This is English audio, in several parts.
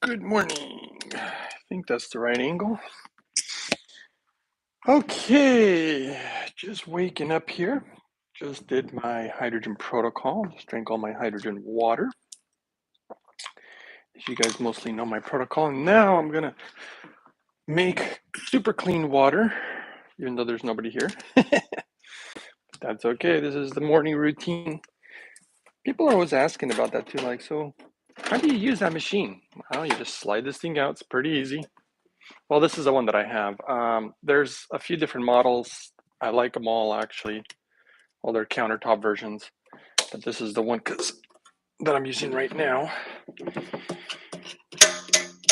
Good morning. I think that's the right angle. Okay, just waking up here. Just did my hydrogen protocol. Just drank all my hydrogen water. As you guys mostly know my protocol. And now I'm gonna make super clean water, even though there's nobody here. That's okay. This is the morning routine. People are always asking about that too. Like, so how do you use that machine? Well, you just slide this thing out. It's pretty easy. Well, this is the one that I have. There's a few different models. I like them all actually, all their countertop versions. But this is the one that I'm using right now.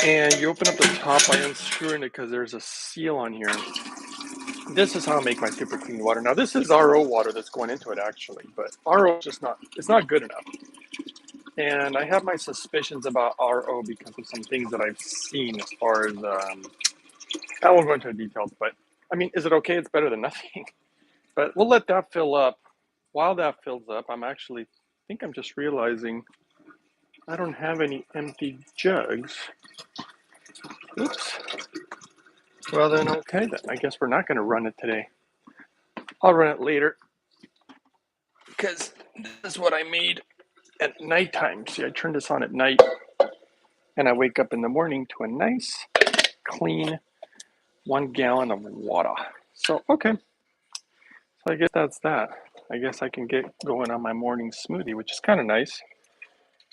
And you open up the top by unscrewing it because there's a seal on here. This is how I make my super clean water. Now this is RO water that's going into it actually, but RO is just it's not good enough. And I have my suspicions about RO because of some things that I've seen as far as, I won't go into the details, but I mean, is it okay? It's better than nothing. But we'll let that fill up. While that fills up, I think I'm just realizing I don't have any empty jugs. Oops. Well then, okay then. I guess we're not going to run it today. I'll run it later because this is what I made at nighttime. See, I turn this on at night and I wake up in the morning to a nice, clean 1 gallon of water. So, okay. So I guess that's that. I guess I can get going on my morning smoothie, which is kind of nice.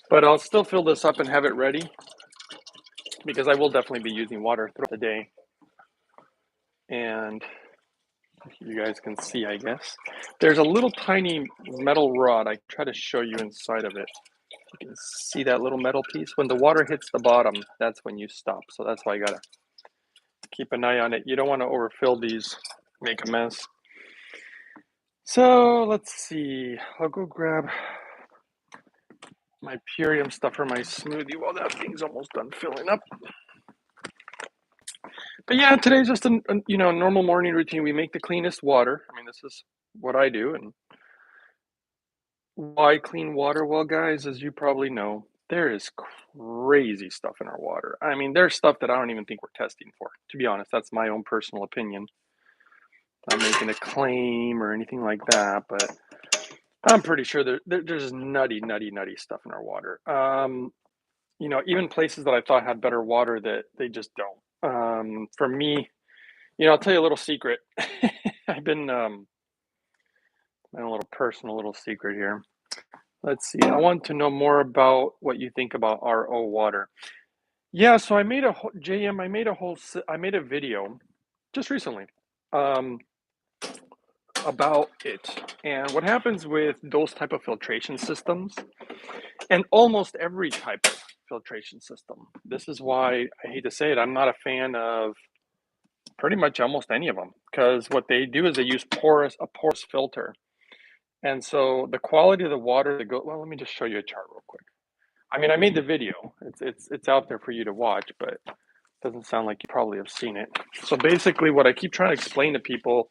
But I'll still fill this up and have it ready because I will definitely be using water throughout the day. And you guys can see, I guess. There's a little tiny metal rod. I try to show you inside of it. You can see that little metal piece. When the water hits the bottom, that's when you stop. So that's why I gotta keep an eye on it. You don't want to overfill these, make a mess. So let's see. I'll go grab my Purium stuff for my smoothie while that thing's almost done filling up. But yeah, today's just a normal morning routine. We make the cleanest water. I mean, this is what I do. And why clean water? Well, guys, as you probably know, there is crazy stuff in our water. I mean, there's stuff that I don't even think we're testing for. To be honest, that's my own personal opinion. I'm not making a claim or anything like that, but I'm pretty sure there's nutty stuff in our water. Even places that I thought had better water that they just don't. For me, I'll tell you a little secret. I've been a little personal little secret here. Let's see. I want to know more about what you think about RO water. Yeah, so I made a JM. I made a video just recently about it and what happens with those type of filtration systems, and almost every type of filtration system. This is why I hate to say it. I'm not a fan of pretty much almost any of them because what they do is they use a porous filter. And so the quality of the water that well, let me just show you a chart real quick. I mean, I made the video. It's out there for you to watch, but it doesn't sound like you probably have seen it. So basically what I keep trying to explain to people,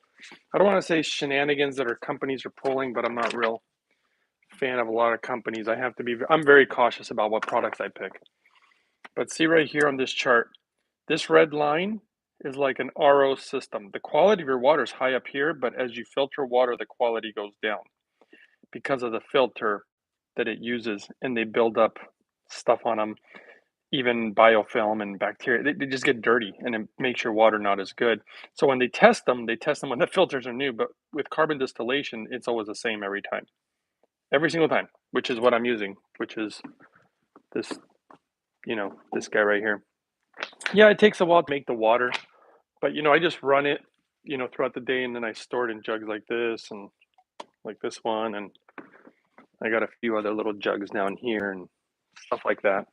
I don't want to say shenanigans that our companies are pulling, but I'm not a real fan of a lot of companies. I'm very cautious about what products I pick. But see right here on this chart, this red line is like an RO system. The quality of your water is high up here, but as you filter water, the quality goes down because of the filter that it uses, and they build up stuff on them, even biofilm and bacteria. They just get dirty, and it makes your water not as good. So when they test them when the filters are new, but with carbon distillation, it's always the same every single time, which is what I'm using, which is this, this guy right here. Yeah, it takes a while to make the water, but I just run it, throughout the day, and then I store it in jugs like this and like this one, and I got a few other little jugs down here and stuff like that.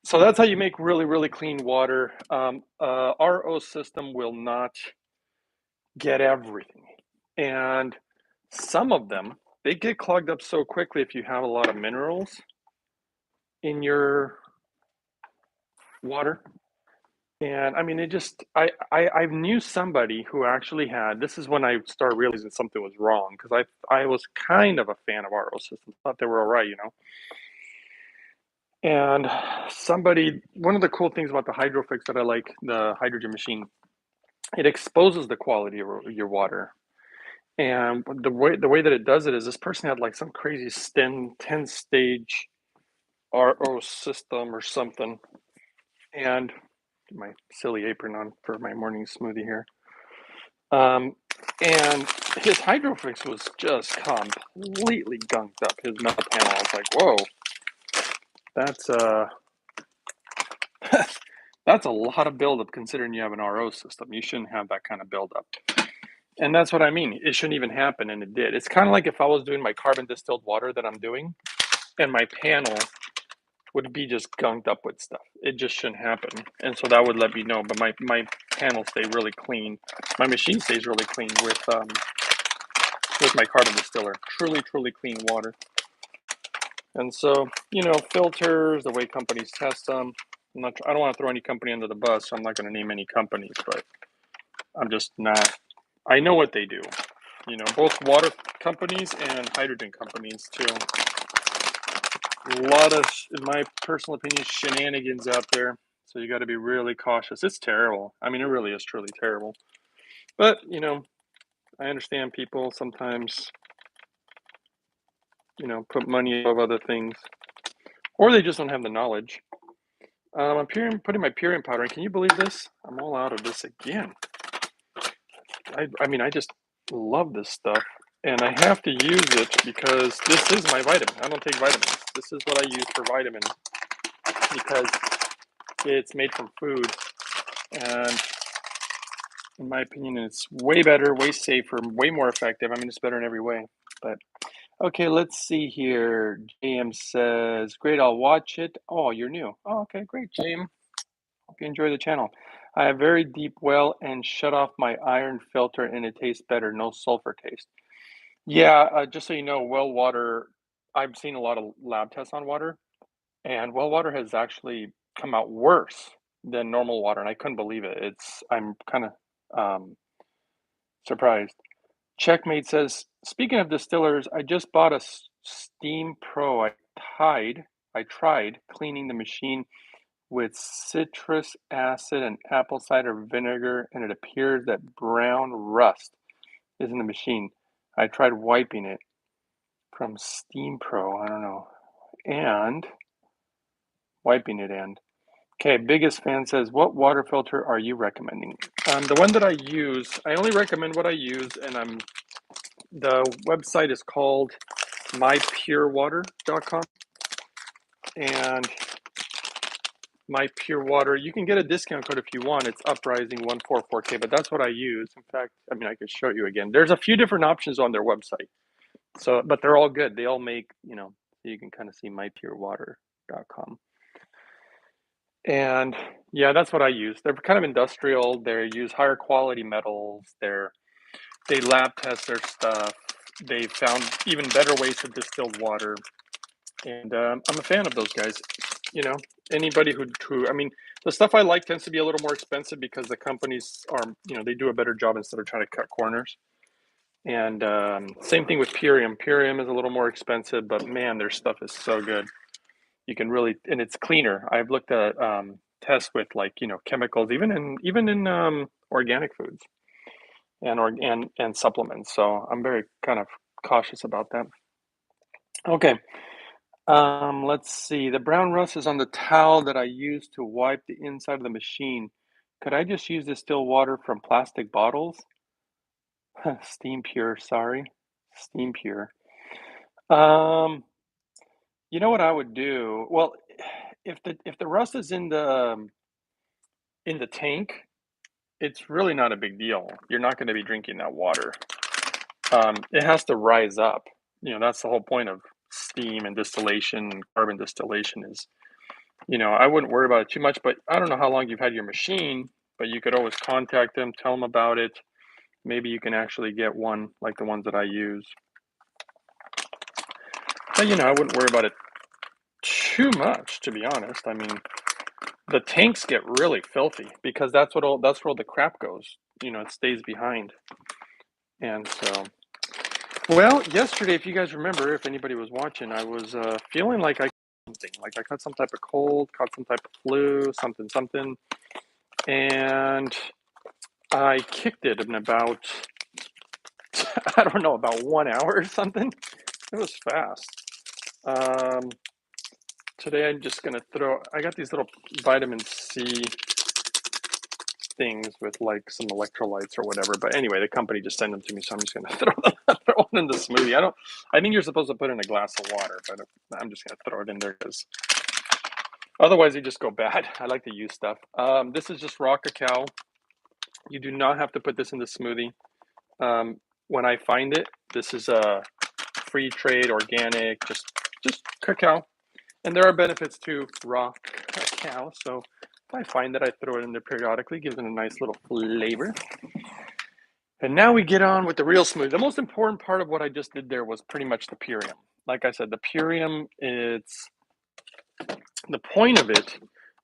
So that's how you make really, really clean water. RO system will not get everything. And some of them, they get clogged up so quickly if you have a lot of minerals in your water. And I mean, I knew somebody who actually this is when I started realizing something was wrong, because I was kind of a fan of RO systems, thought they were all right, And one of the cool things about the Hydrofix that I like, the hydrogen machine, it exposes the quality of your water. And the way that it does it is this person had like some crazy 10 stage RO system or something. And my silly apron on for my morning smoothie here. Um, and his Hydrofix was just completely gunked up. His metal panel. I was like, whoa, that's that's a lot of buildup considering you have an RO system. You shouldn't have that kind of buildup. And that's what I mean. It shouldn't even happen, and it did. It's kind of like if I was doing my carbon distilled water that I'm doing, and my panel would be just gunked up with stuff. It just shouldn't happen. And so that would let me know. But my panels stay really clean. My machine stays really clean with my carbon distiller. Truly, truly clean water. And so, filters, the way companies test them. I don't want to throw any company under the bus, so I'm not going to name any companies, but I'm just not. I know what they do. Both water companies and hydrogen companies too. A lot of, in my personal opinion, shenanigans out there. So you got to be really cautious. It's terrible. I mean, it really is truly terrible. But, I understand people sometimes, put money above other things, or they just don't have the knowledge. I'm putting my Purium powder in. Can you believe this? I'm all out of this again. I mean, I just love this stuff. And I have to use it because this is my vitamin. I don't take vitamins. This is what I use for vitamins because it's made from food. And in my opinion, it's way better, way safer, way more effective. I mean, it's better in every way. But okay, let's see here. JM says, great, I'll watch it. Oh, you're new. Oh, okay, great, JM. Hope you enjoy the channel. I have very deep well and shut off my iron filter and it tastes better. No sulfur taste. Yeah, just so you know, well water, I've seen a lot of lab tests on water, and well water has actually come out worse than normal water, and I couldn't believe it. I'm kind of surprised. Checkmate says, speaking of distillers, I just bought a Steam Pro. I tried cleaning the machine with citrus acid and apple cider vinegar, and it appears that brown rust is in the machine. I tried wiping it from Steam Pro, I don't know, and wiping it in. Okay, biggest fan says, what water filter are you recommending? The one that I use, I only recommend what I use, and the website is called mypurewater.com. And My Pure Water, you can get a discount code if you want. It's Uprising144K, but that's what I use. In fact, I mean, I could show you again. There's a few different options on their website. So, but they're all good. They all make, you can kind of see mypurewater.com. And yeah, that's what I use. They're kind of industrial. They use higher quality metals. They lab test their stuff. They found even better ways to distill water. And I'm a fan of those guys. Anybody I mean, the stuff I like tends to be a little more expensive because the companies are, they do a better job instead of trying to cut corners. And same thing with Purium. Purium is a little more expensive, but man, their stuff is so good. You can really, and it's cleaner. I've looked at tests with like, chemicals, even in organic foods and supplements. So I'm very kind of cautious about that. Okay. Let's see. The brown rust is on the towel that I use to wipe the inside of the machine. Could I just use distilled water from plastic bottles? Steam Pure, sorry. Steam Pure. You know what I would do? Well, if the rust is in the tank, it's really not a big deal. You're not going to be drinking that water. It has to rise up. That's the whole point of steam and distillation and carbon distillation is, I wouldn't worry about it too much, but I don't know how long you've had your machine, but you could always contact them, tell them about it. Maybe you can actually get one like the ones that I use. But, I wouldn't worry about it too much, to be honest. I mean, the tanks get really filthy because that's where all the crap goes. It stays behind. And so, well, yesterday, if you guys remember, if anybody was watching, I was feeling like I something. Like I caught some type of cold, caught some type of flu, something, and I kicked it in about, I don't know, about 1 hour or something. It was fast. Um, Today I'm just gonna I got these little vitamin C things with like some electrolytes or whatever. But anyway, the company just sent them to me, so I'm just gonna throw one in the smoothie. I think you're supposed to put in a glass of water, but I'm just gonna throw it in there because otherwise they just go bad. I like to use stuff. This is just raw cacao. You do not have to put this in the smoothie. When I find it, this is a free trade, organic, just cacao. And there are benefits to raw cacao. So if I find that, I throw it in there periodically, gives it a nice little flavor. And now we get on with the real smoothie. The most important part of what I just did there was pretty much the Purium. Like I said, the Purium, it's the point of it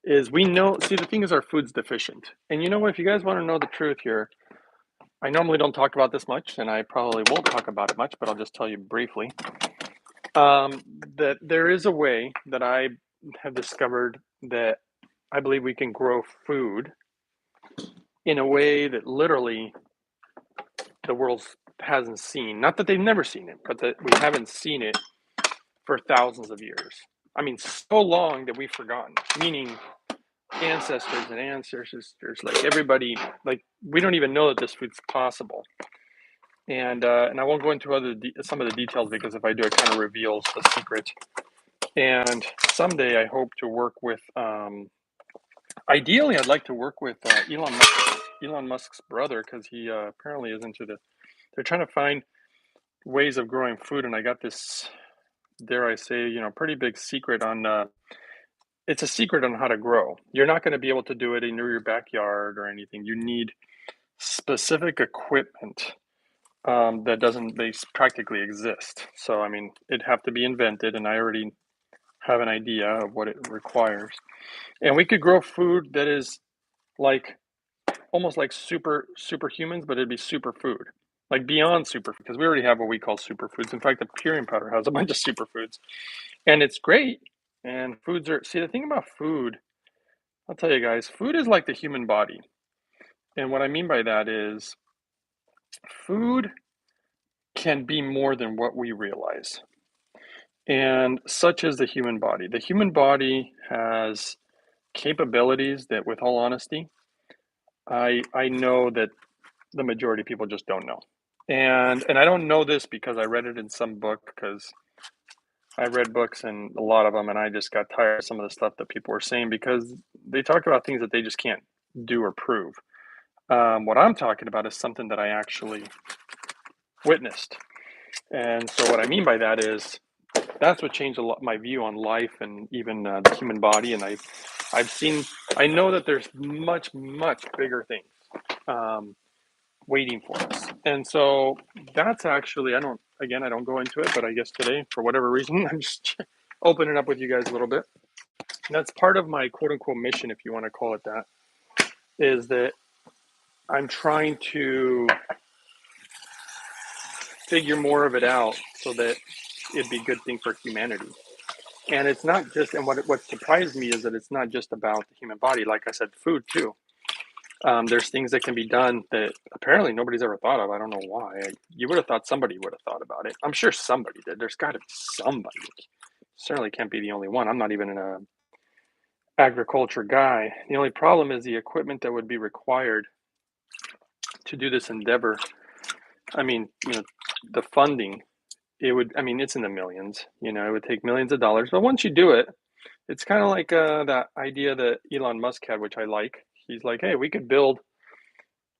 is we know, see, the thing is our food's deficient. And you know what, if you guys want to know the truth here, I normally don't talk about this much, and I probably won't talk about it much, but I'll just tell you briefly. That there is a way that I have discovered that I believe we can grow food in a way that literally the world hasn't seen. Not that they've never seen it, but that we haven't seen it for thousands of years. I mean, so long that we've forgotten, meaning ancestors and ancestors, like everybody, like we don't even know that this food's possible. And I won't go into some of the details because if I do, it kind of reveals the secret. And someday I hope to work with, ideally, I'd like to work with Elon Musk's brother, because he apparently is into they're trying to find ways of growing food. And I got this, dare I say, pretty big secret on, it's a secret on how to grow. You're not going to be able to do it in your backyard or anything. You need specific equipment that doesn't practically exist. So, I mean, it'd have to be invented, and I already have an idea of what it requires. And we could grow food that is like almost like superhumans, but it'd be superfood, like beyond super, because we already have what we call superfoods. In fact, the Purium powder has a bunch of superfoods, and it's great. And foods are, see, the thing about food, I'll tell you guys, food is like the human body. And what I mean by that is food can be more than what we realize. And such is the human body. The human body has capabilities that, with all honesty, I know that the majority of people just don't know. And I don't know this because I read it in some book, because I read books and a lot of them, and I just got tired of some of the stuff that people were saying because they talk about things that they just can't do or prove. What I'm talking about is something that I actually witnessed. And so what I mean by that is that's what changed a lot my view on life and even the human body. And I know that there's much bigger things waiting for us. And so that's actually, I don't go into it, but I guess today, for whatever reason, I'm just opening up with you guys a little bit. And that's part of my quote unquote mission, if you want to call it that, is that I'm trying to figure more of it out so that it'd be a good thing for humanity. And it's not just, and what surprised me is that it's not just about the human body. Like I said, food too. There's things that can be done that apparently nobody's ever thought of. I don't know why. You would have thought somebody would have thought about it. I'm sure somebody did. There's got to be somebody. Certainly can't be the only one. I'm not even an agriculture guy. The only problem is the equipment that would be required to do this endeavor. I mean, the funding, it's in the millions. It would take millions of dollars. But once you do it, it's kind of like that idea that Elon Musk had, which I like. He's like, hey, we could build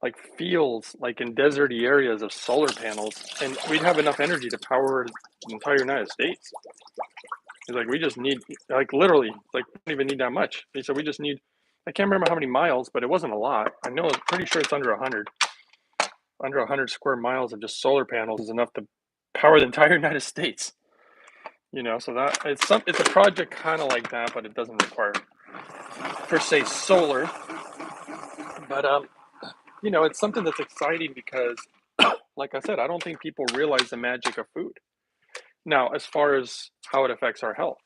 like fields, like in deserty areas, of solar panels, and we'd have enough energy to power the entire United States. He's like, we just need, like, literally, like, we don't even need that much. He said, we just need, I can't remember how many miles, but it wasn't a lot. I know, I'm pretty sure it's under 100. Under 100 square miles of just solar panels is enough to power the entire United States. So that it's a project kind of like that, but it doesn't require per se solar. But it's something that's exciting because, like I said, I don't think people realize the magic of food. Now, as far as how it affects our health,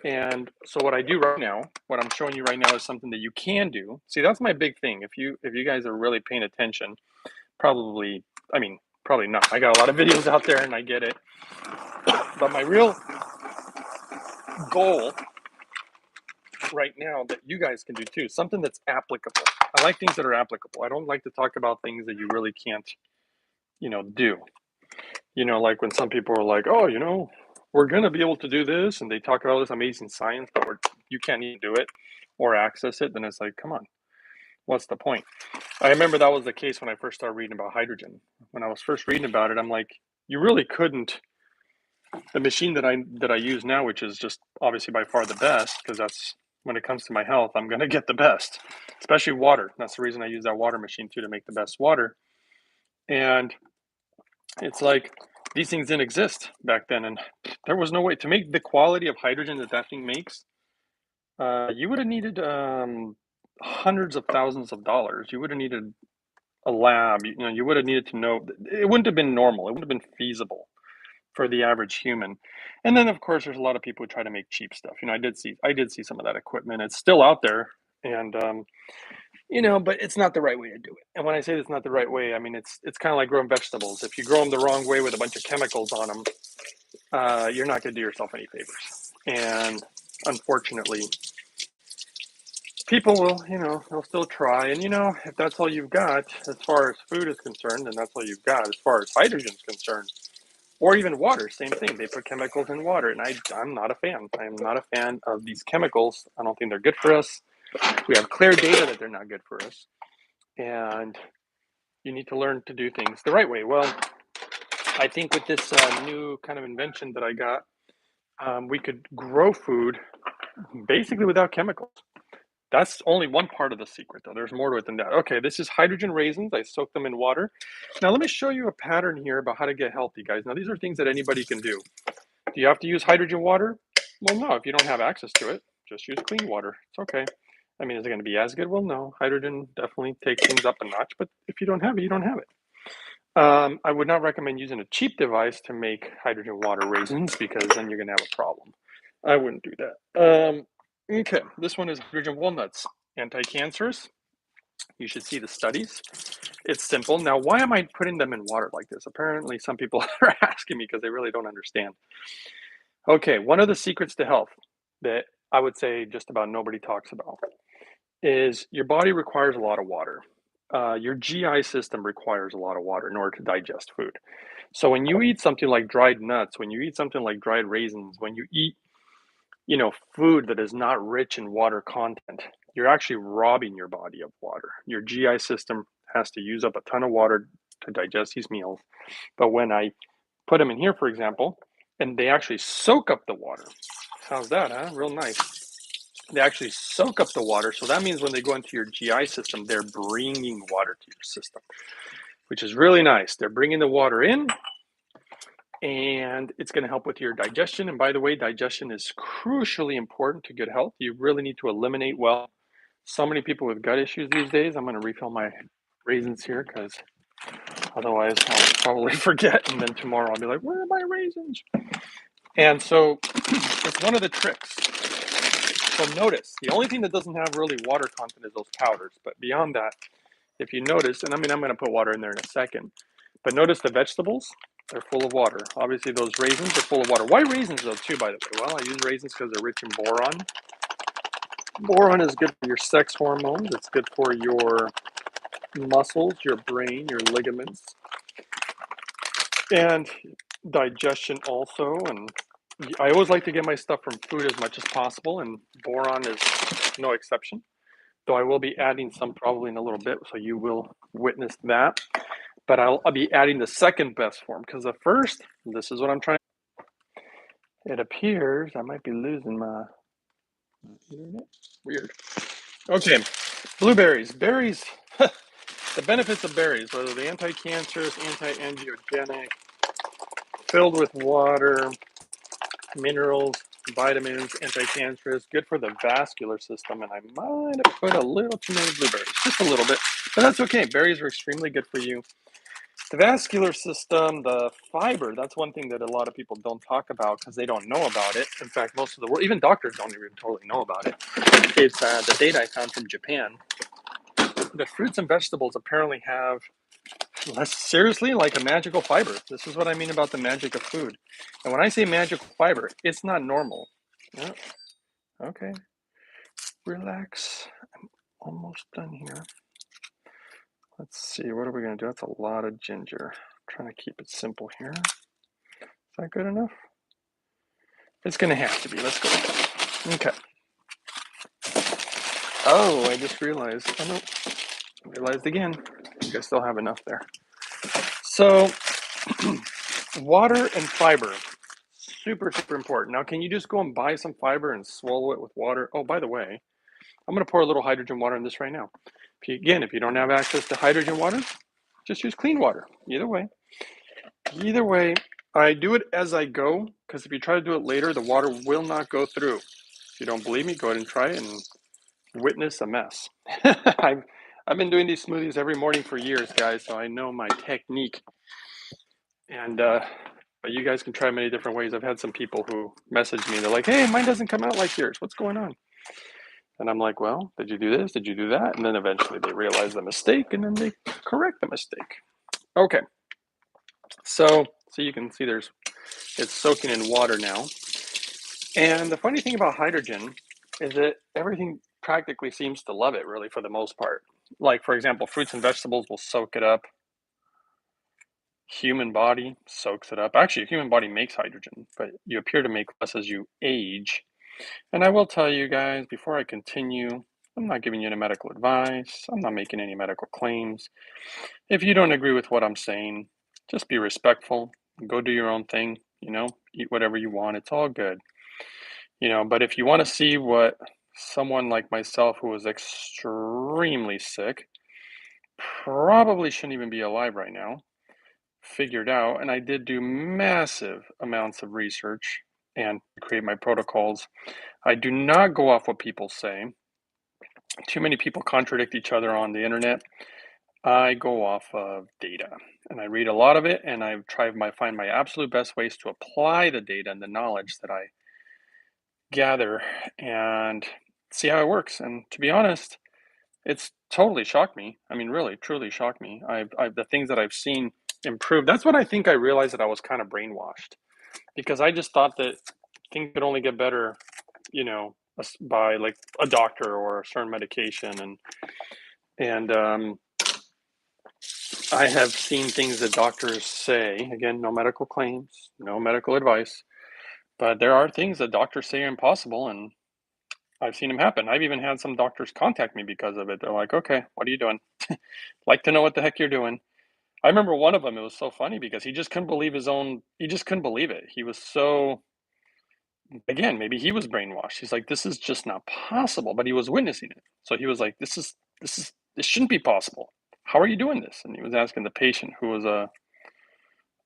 And so what I do right now, what I'm showing you right now is something that you can do. See, that's my big thing. If you guys are really paying attention, probably, I mean, probably not. I got a lot of videos out there and I get it. But my real goal right now that you guys can do too, something that's applicable. I like things that are applicable. I don't like to talk about things that you really can't, do. Like when some people are like, oh, we're going to be able to do this, and they talk about all this amazing science, but you can't even do it or access it, then it's like, come on, what's the point? I remember that was the case when I first started reading about hydrogen. When I was first reading about it, I'm like, you really couldn't. The machine that I use now, which is just obviously by far the best, because that's when it comes to my health, I'm going to get the best, especially water. That's the reason I use that water machine too, to make the best water. And it's like these things didn't exist back then, and there was no way to make the quality of hydrogen that thing makes. You would have needed hundreds of thousands of dollars. You would have needed a lab. You would have needed to know. It wouldn't have been normal. It wouldn't have been feasible for the average human. And then, of course, there's a lot of people who try to make cheap stuff. I did see some of that equipment. It's still out there, and but it's not the right way to do it. And when I say it's not the right way, I mean it's kind of like growing vegetables. If you grow them the wrong way with a bunch of chemicals on them, you're not going to do yourself any favors. And unfortunately, people will, they'll still try. And if that's all you've got as far as food is concerned, then that's all you've got as far as hydrogen is concerned. Or even water, same thing. They put chemicals in water, and I'm not a fan. I am not a fan of these chemicals. I don't think they're good for us. We have clear data that they're not good for us. And you need to learn to do things the right way. Well, I think with this new kind of invention that I got, we could grow food basically without chemicals. That's only one part of the secret, though. There's more to it than that. Okay, this is hydrogen raisins. I soaked them in water. Now, let me show you a pattern here about how to get healthy, guys. Now, these are things that anybody can do. Do you have to use hydrogen water? Well, no. If you don't have access to it, just use clean water. It's okay. I mean, is it going to be as good? Well, no. Hydrogen definitely takes things up a notch, but if you don't have it, you don't have it. I would not recommend using a cheap device to make hydrogen water raisins, because then you're going to have a problem. I wouldn't do that. Okay, this one is hydrogen walnuts, anti-cancerous. You should see the studies. It's simple. Now, why am I putting them in water like this? Apparently, some people are asking me because they really don't understand. Okay, one of the secrets to health that I would say just about nobody talks about is your body requires a lot of water. Your GI system requires a lot of water in order to digest food. So when you eat something like dried nuts, when you eat something like dried raisins, when you eat, food that is not rich in water content, you're actually robbing your body of water. Your GI system has to use up a ton of water to digest these meals. But when I put them in here, for example, and they actually soak up the water. How's that, huh? Real nice. They actually soak up the water. So that means when they go into your GI system, they're bringing water to your system, which is really nice. They're bringing the water in, and it's going to help with your digestion. And by the way, digestion is crucially important to good health. You really need to eliminate well. So many people with gut issues these days. I'm going to refill my raisins here because otherwise I'll probably forget. And then tomorrow I'll be like, where are my raisins? And so it's one of the tricks. So notice, the only thing that doesn't have really water content is those powders. But beyond that, if you notice, and I mean, I'm going to put water in there in a second, but notice the vegetables, they're full of water. Obviously, those raisins are full of water. Why raisins, though, too, by the way? Well, I use raisins because they're rich in boron. Boron is good for your sex hormones. It's good for your muscles, your brain, your ligaments, and digestion also. And I always like to get my stuff from food as much as possible, and boron is no exception. Though I will be adding some probably in a little bit, so you will witness that. But I'll be adding the second best form, because the first, this is what I'm trying. It appears I might be losing my internet. Weird. Okay, blueberries. Berries, the benefits of berries, whether they're anti-cancerous, anti-angiogenic, filled with water, minerals, vitamins, anti-cancerous, good for the vascular system, and I might have put a little too many blueberries, just a little bit, but that's okay. Berries are extremely good for you. The vascular system, the fiber, that's one thing that a lot of people don't talk about because they don't know about it. In fact, most of the world, even doctors don't even totally know about it. It's the data I found from Japan. The fruits and vegetables apparently have less, seriously, like a magical fiber. This is what I mean about the magic of food. And when I say magical fiber, it's not normal. Yeah, okay, relax. I'm almost done here. Let's see, what are we going to do? That's a lot of ginger. I'm trying to keep it simple here. Is that good enough? It's going to have to be. Let's go with that. Okay. Oh, I just realized. Oh, no. Realized again. I think I still have enough there. So, water and fiber. Super, super important. Now, can you just go and buy some fiber and swallow it with water? Oh, by the way, I'm going to pour a little hydrogen water in this right now. If you don't have access to hydrogen water, just use clean water. Either way, I do it as I go, because if you try to do it later, the water will not go through. If you don't believe me, go ahead and try it and witness a mess. I've been doing these smoothies every morning for years, guys, so I know my technique. And but you guys can try many different ways. I've had some people who message me. They're like, "Hey, mine doesn't come out like yours. What's going on?" And I'm like, "Well, did you do this? Did you do that?" And then eventually they realize the mistake, and then they correct the mistake. Okay, so you can see it's soaking in water now. And the funny thing about hydrogen is that everything practically seems to love it, really, for the most part. Like, for example, fruits and vegetables will soak it up. Human body soaks it up. Actually, human body makes hydrogen, but you appear to make less as you age. And I will tell you guys, before I continue, I'm not giving you any medical advice. I'm not making any medical claims. If you don't agree with what I'm saying, just be respectful. Go do your own thing, eat whatever you want. It's all good. But if you want to see what someone like myself who was extremely sick, probably shouldn't even be alive right now, figured out, and I did do massive amounts of research and create my protocols. I do not go off what people say. Too many people contradict each other on the internet. I go off of data, and I read a lot of it, and I find my absolute best ways to apply the data and the knowledge that I gather and see how it works. And to be honest, it's totally shocked me. I mean, really, truly shocked me. I've the things that I've seen improve. That's when I think I realized that I was kind of brainwashed, because I just thought that things could only get better, by like a doctor or a certain medication, and I have seen things that doctors say. Again, no medical claims, no medical advice, but there are things that doctors say are impossible, and I've seen them happen. I've even had some doctors contact me because of it. They're like, "Okay, what are you doing? Like to know what the heck you're doing." I remember one of them, it was so funny because he just couldn't believe he just couldn't believe it. He was so, again, maybe he was brainwashed. He's like, this is just not possible, but he was witnessing it. So he was like, this shouldn't be possible. How are you doing this? And he was asking the patient, who was a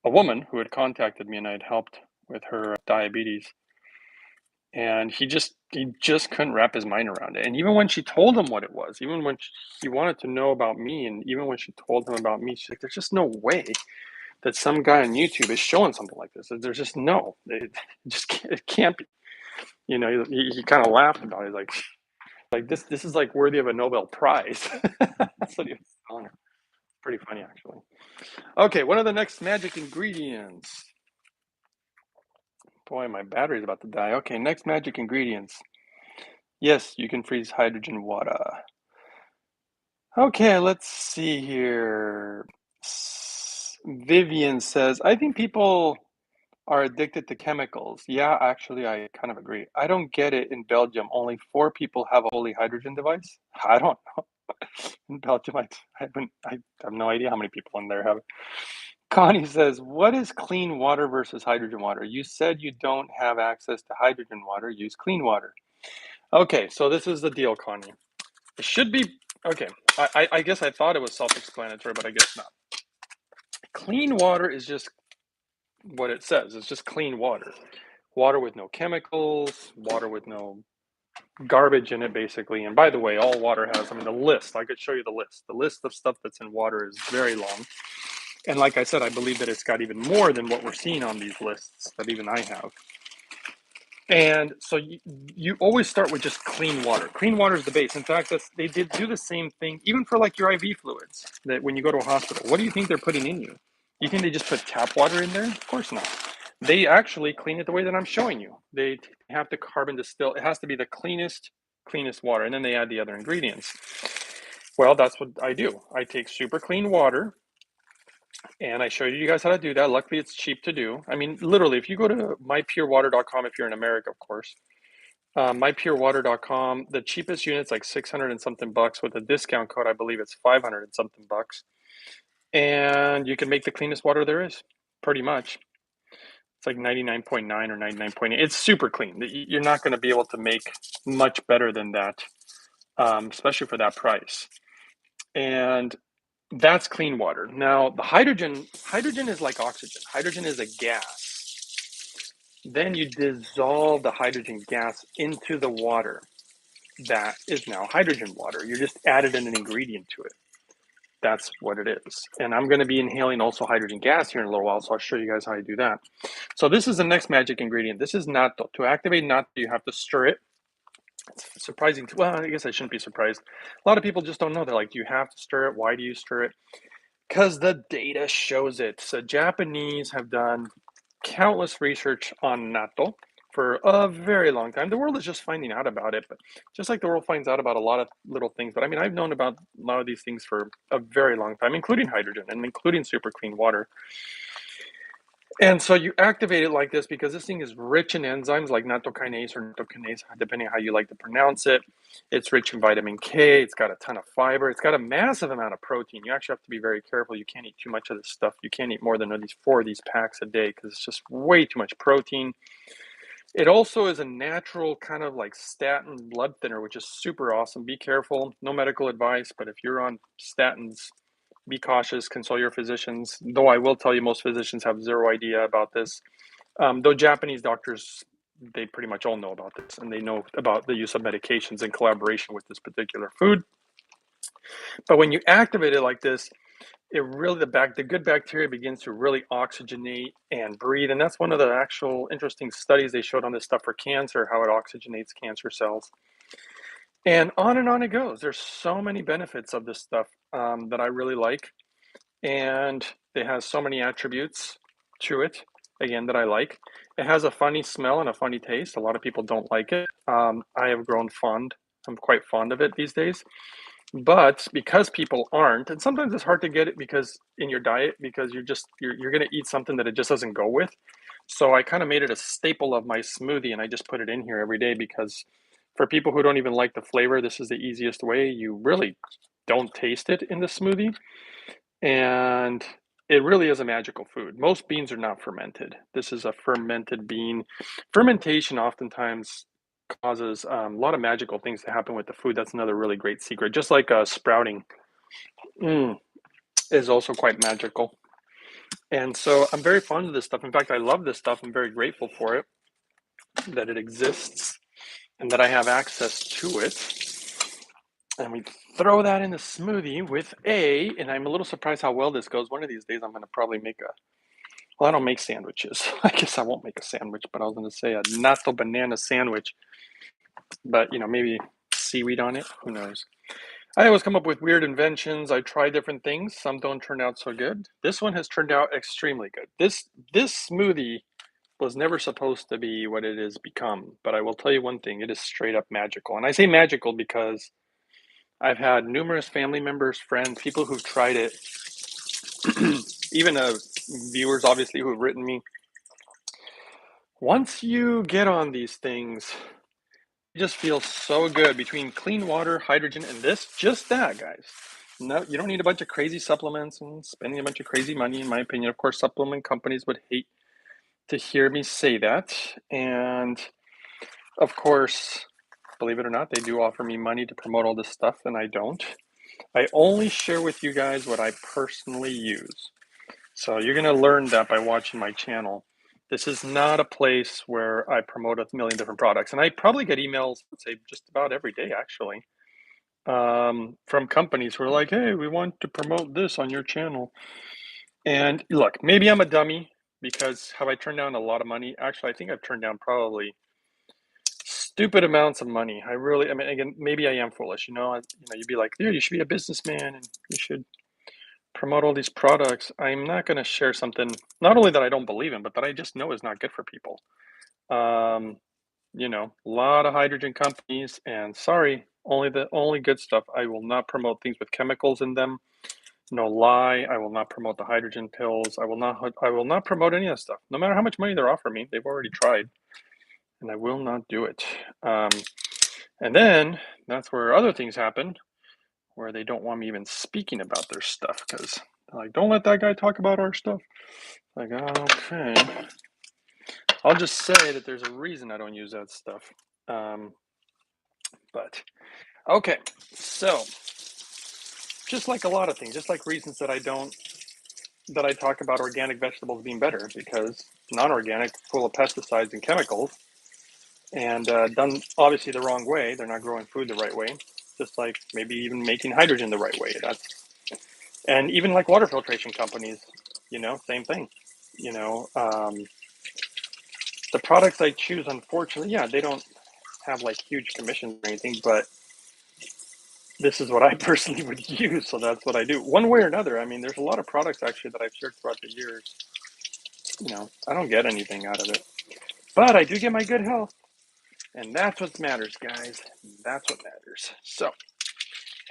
woman who had contacted me, and I had helped with her diabetes. And he just couldn't wrap his mind around it. And even when she told him what it was, even when he wanted to know about me, and even when she told him about me, she's like, there's just no way that some guy on YouTube is showing something like this. There's just no, it can't be. He kind of laughed about it. He's like this is like worthy of a Nobel Prize. That's what he was telling her. Pretty funny, actually. Okay, what are the next magic ingredients? Boy, my battery's about to die. Okay, next magic ingredients. Yes, you can freeze hydrogen water. Okay, let's see here. Vivian says, I think people are addicted to chemicals. Yeah, actually, I kind of agree. I don't get it in Belgium. Only 4 people have a fully hydrogen device. I don't know. In Belgium, I have no idea how many people in there have it. Connie says, what is clean water versus hydrogen water? You said you don't have access to hydrogen water. Use clean water. Okay, so this is the deal, Connie. It should be, okay, I guess I thought it was self-explanatory, but I guess not. Clean water is just what it says. It's just clean water. Water with no chemicals, water with no garbage in it, basically. And by the way, all water has, the list, I could show you the list. The list of stuff that's in water is very long. And like I said, I believe that it's got even more than what we're seeing on these lists that even I have. And so you always start with just clean water. Clean water is the base. In fact, they did do the same thing even for like your IV fluids that when you go to a hospital. What do you think they're putting in you? You think they just put tap water in there? Of course not. They actually clean it the way that I'm showing you. They have to carbon distill. It has to be the cleanest water, and then they add the other ingredients. Well, that's what I do. I take super clean water, and I showed you guys how to do that. Luckily, it's cheap to do. I mean, literally, if you go to mypurewater.com, if you're in America, of course, mypurewater.com, the cheapest unit's like 600 and something bucks. With a discount code, I believe it's 500 and something bucks. And you can make the cleanest water there is, pretty much. It's like 99.9 or 99.8. It's super clean. You're not going to be able to make much better than that, especially for that price. And that's clean water. Now, the hydrogen is like oxygen. Hydrogen is a gas. Then you dissolve the hydrogen gas into the water. That is now hydrogen water. You just added an ingredient to it. That's what it is. And I'm going to be inhaling also hydrogen gas here in a little while, so I'll show you guys how I do that. So this is the next magic ingredient. This is natto. To activate natto, you have to stir it. It's surprising. Well, I guess I shouldn't be surprised. A lot of people just don't know. They're like, do you have to stir it? Why do you stir it? Because the data shows it. So Japanese have done countless research on natto for a very long time. The world is just finding out about it, but just like the world finds out about a lot of little things. But I mean, I've known about a lot of these things for a very long time, including hydrogen and including super clean water. And so you activate it like this because this thing is rich in enzymes like nattokinase or nattokinase, depending on how you like to pronounce it. It's rich in vitamin K. It's got a ton of fiber. It's got a massive amount of protein. You actually have to be very careful. You can't eat too much of this stuff. You can't eat more than four of these packs a day because it's just way too much protein. It also is a natural kind of like statin blood thinner, which is super awesome. Be careful. No medical advice, but if you're on statins, be cautious, consult your physicians. Though I will tell you, most physicians have zero idea about this. Though Japanese doctors, they pretty much all know about this, and they know about the use of medications in collaboration with this particular food. But when you activate it like this, it really the good bacteria begins to really oxygenate and breathe, and that's one of the actual interesting studies they showed on this stuff for cancer, how it oxygenates cancer cells. And on it goes. There's so many benefits of this stuff that I really like. And it has so many attributes to it, again, that I like. It has a funny smell and a funny taste. A lot of people don't like it. I have grown fond. I'm quite fond of it these days. But because people aren't, and sometimes it's hard to get it because in your diet, because you're going to eat something that it just doesn't go with. So I kind of made it a staple of my smoothie, and I just put it in here every day because for people who don't even like the flavor, this is the easiest way. You really don't taste it in the smoothie. And it really is a magical food. Most beans are not fermented. This is a fermented bean. Fermentation oftentimes causes a lot of magical things to happen with the food. That's another really great secret. Just like sprouting is also quite magical. And so I'm very fond of this stuff. In fact, I love this stuff. I'm very grateful for it, that it exists and that I have access to it. And we throw that in the smoothie with and I'm a little surprised how well this goes. One of these days I'm going to probably make well, I don't make sandwiches. I guess I won't make a sandwich, but I was going to say a natto banana sandwich. But, maybe seaweed on it. Who knows? I always come up with weird inventions. I try different things. Some don't turn out so good. This one has turned out extremely good. This smoothie was never supposed to be what it has become. But I will tell you one thing. It is straight up magical. And I say magical because I've had numerous family members, friends, people who've tried it, even viewers, obviously, who have written me. Once you get on these things, it just feels so good between clean water, hydrogen, and this. Just that, guys. No, you don't need a bunch of crazy supplements and spending a bunch of crazy money, in my opinion. Of course, supplement companies would hate to hear me say that. And of course, believe it or not, they do offer me money to promote all this stuff, and I don't. I only share with you guys what I personally use. So you're going to learn that by watching my channel. This is not a place where I promote a million different products. And I probably get emails, let's say, just about every day, actually, from companies who are like, hey, we want to promote this on your channel. And look, maybe I'm a dummy because have I turned down a lot of money? Actually, I think I've turned down probably stupid amounts of money. I mean, again, maybe I am foolish. You'd be like, yeah, you should be a businessman and you should promote all these products. I'm not going to share something not only that I don't believe in, but that I just know is not good for people. Um, a lot of hydrogen companies, and sorry, only good stuff. I will not promote things with chemicals in them. No lie, I will not promote the hydrogen pills. I will not promote any of that stuff. No matter how much money they're offering me, they've already tried, and I will not do it. Um, and then that's where other things happen, where they don't want me even speaking about their stuff because they're like, don't let that guy talk about our stuff. Like, okay, I'll just say that there's a reason I don't use that stuff. Um, but okay, so just like a lot of things, just like reasons that I talk about organic vegetables being better because non-organic, full of pesticides and chemicals, and done obviously the wrong way. They're not growing food the right way. Just like maybe even making hydrogen the right way. And even like water filtration companies, same thing. You know, um, the products I choose, unfortunately, yeah, they don't have like huge commissions or anything, but this is what I personally would use, so that's what I do. One way or another, I mean, there's a lot of products actually that I've shared throughout the years. I don't get anything out of it, but I do get my good health, and that's what matters, guys. That's what matters. So,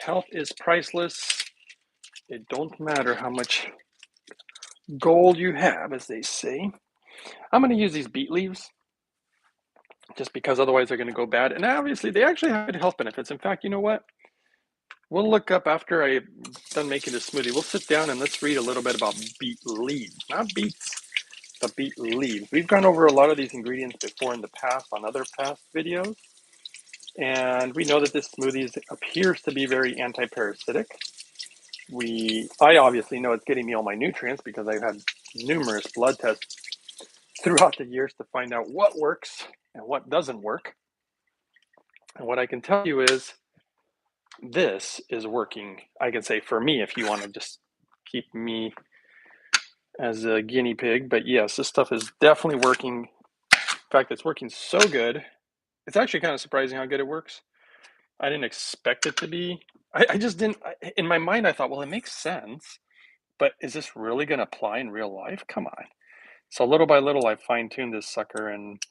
health is priceless. It don't matter how much gold you have, as they say. I'm going to use these beet leaves just because otherwise they're going to go bad. And obviously, they actually have good health benefits. In fact, you know what? We'll look up after I'm done making this smoothie. We'll sit down and let's read a little bit about beet leaves, not beets, but beet leaves. We've gone over a lot of these ingredients before in the past on other past videos, and we know that this smoothie appears to be very anti-parasitic. I obviously know it's getting me all my nutrients because I've had numerous blood tests throughout the years to find out what works and what doesn't work. And what I can tell you is this is working. I can say for me, if you want to just keep me as a guinea pig, but yes, this stuff is definitely working. In fact, it's working so good. It's actually kind of surprising how good it works. I didn't expect it to be. I just didn't. In my mind, I thought, well, it makes sense, but is this really going to apply in real life? Come on. So little by little, I fine tuned this sucker, and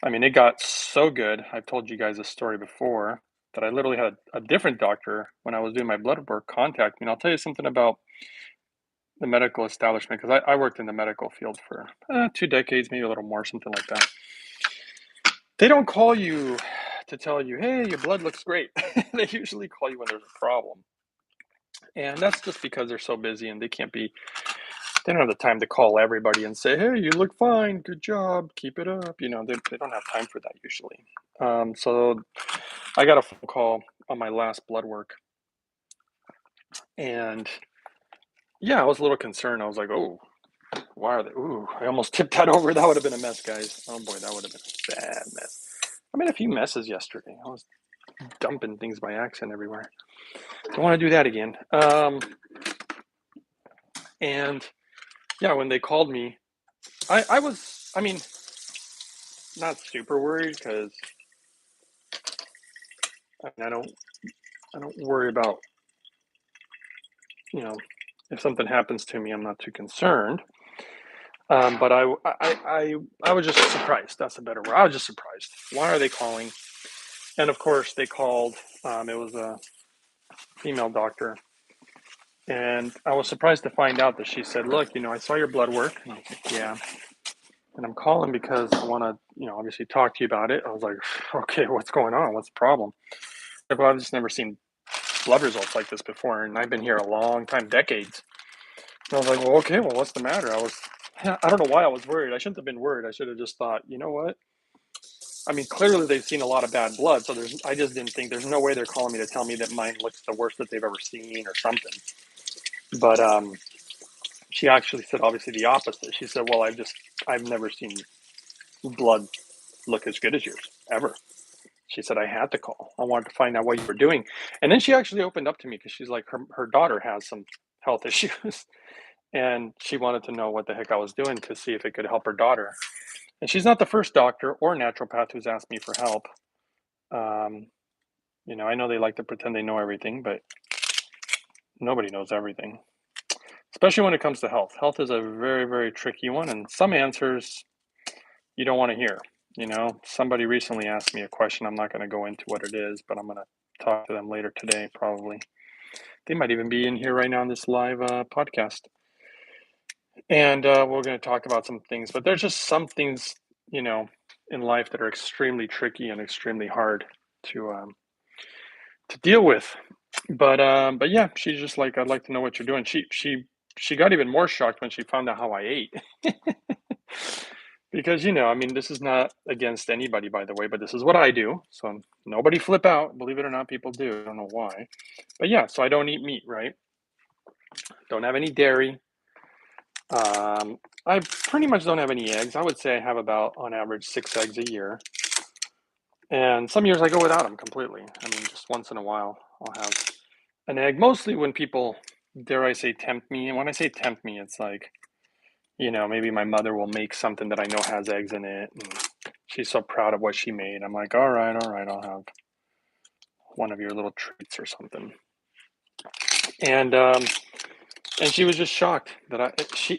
I mean, it got so good. I've told you guys this story before that I literally had a different doctor when I was doing my blood work contact me. And I'll tell you something about the medical establishment because I worked in the medical field for 2 decades, maybe a little more, something like that. They don't call you to tell you, hey, your blood looks great. They usually call you when there's a problem. And that's just because they're so busy and they don't have the time to call everybody and say, hey, you look fine, good job, keep it up. They don't have time for that usually. So I got a phone call on my last blood work. And yeah, I was a little concerned. I was like, oh, why are they? Ooh, I almost tipped that over. That would have been a mess, guys. Oh boy, that would have been a bad mess. I made a few messes yesterday. I was dumping things by accident everywhere. Don't want to do that again. And yeah, when they called me, I was, I mean, not super worried because I don't worry about, you know, if something happens to me, I'm not too concerned. But I was just surprised. That's a better word. I was just surprised. Why are they calling? And of course, they called. It was a female doctor, and I was surprised to find out that she said, "Look, I saw your blood work." And I was like, "Yeah," and I'm calling because I want to, obviously talk to you about it. I was like, "Okay, what's going on? What's the problem?" Well, I've just never seen blood results like this before, and I've been here a long time, decades. And I was like, "Well, okay, well, what's the matter?" I don't know why I was worried. I shouldn't have been worried. I should have just thought, you know what? I mean, clearly they've seen a lot of bad blood, so I just didn't think there's no way they're calling me to tell me that mine looks the worst that they've ever seen or something. But she actually said obviously the opposite. She said, "Well, I've never seen blood look as good as yours ever." She said, "I had to call. I wanted to find out what you were doing." And then she actually opened up to me because she's like her daughter has some health issues, and she wanted to know what the heck I was doing to see if it could help her daughter. And she's not the first doctor or naturopath who's asked me for help. Um, I know they like to pretend they know everything, but nobody knows everything, especially when it comes to health. Health is a very, very tricky one, and some answers you don't want to hear. Somebody recently asked me a question. I'm not going to go into what it is, but I'm going to talk to them later today, probably. They might even be in here right now on this live podcast. And we're going to talk about some things, but there's just some things, in life that are extremely tricky and extremely hard to deal with. But yeah, she's just like, I'd like to know what you're doing. She got even more shocked when she found out how I ate. Because, I mean, this is not against anybody, by the way, but this is what I do. So nobody flip out. Believe it or not, people do. I don't know why. But yeah, so I don't eat meat, right? Don't have any dairy. I pretty much don't have any eggs. I would say I have about, on average, 6 eggs a year. And some years I go without them completely. I mean, just once in a while, I'll have an egg. Mostly when people, dare I say, tempt me. And when I say tempt me, it's like, maybe my mother will make something that I know has eggs in it. And she's so proud of what she made. I'm like, all right, I'll have one of your little treats or something. And she was just shocked that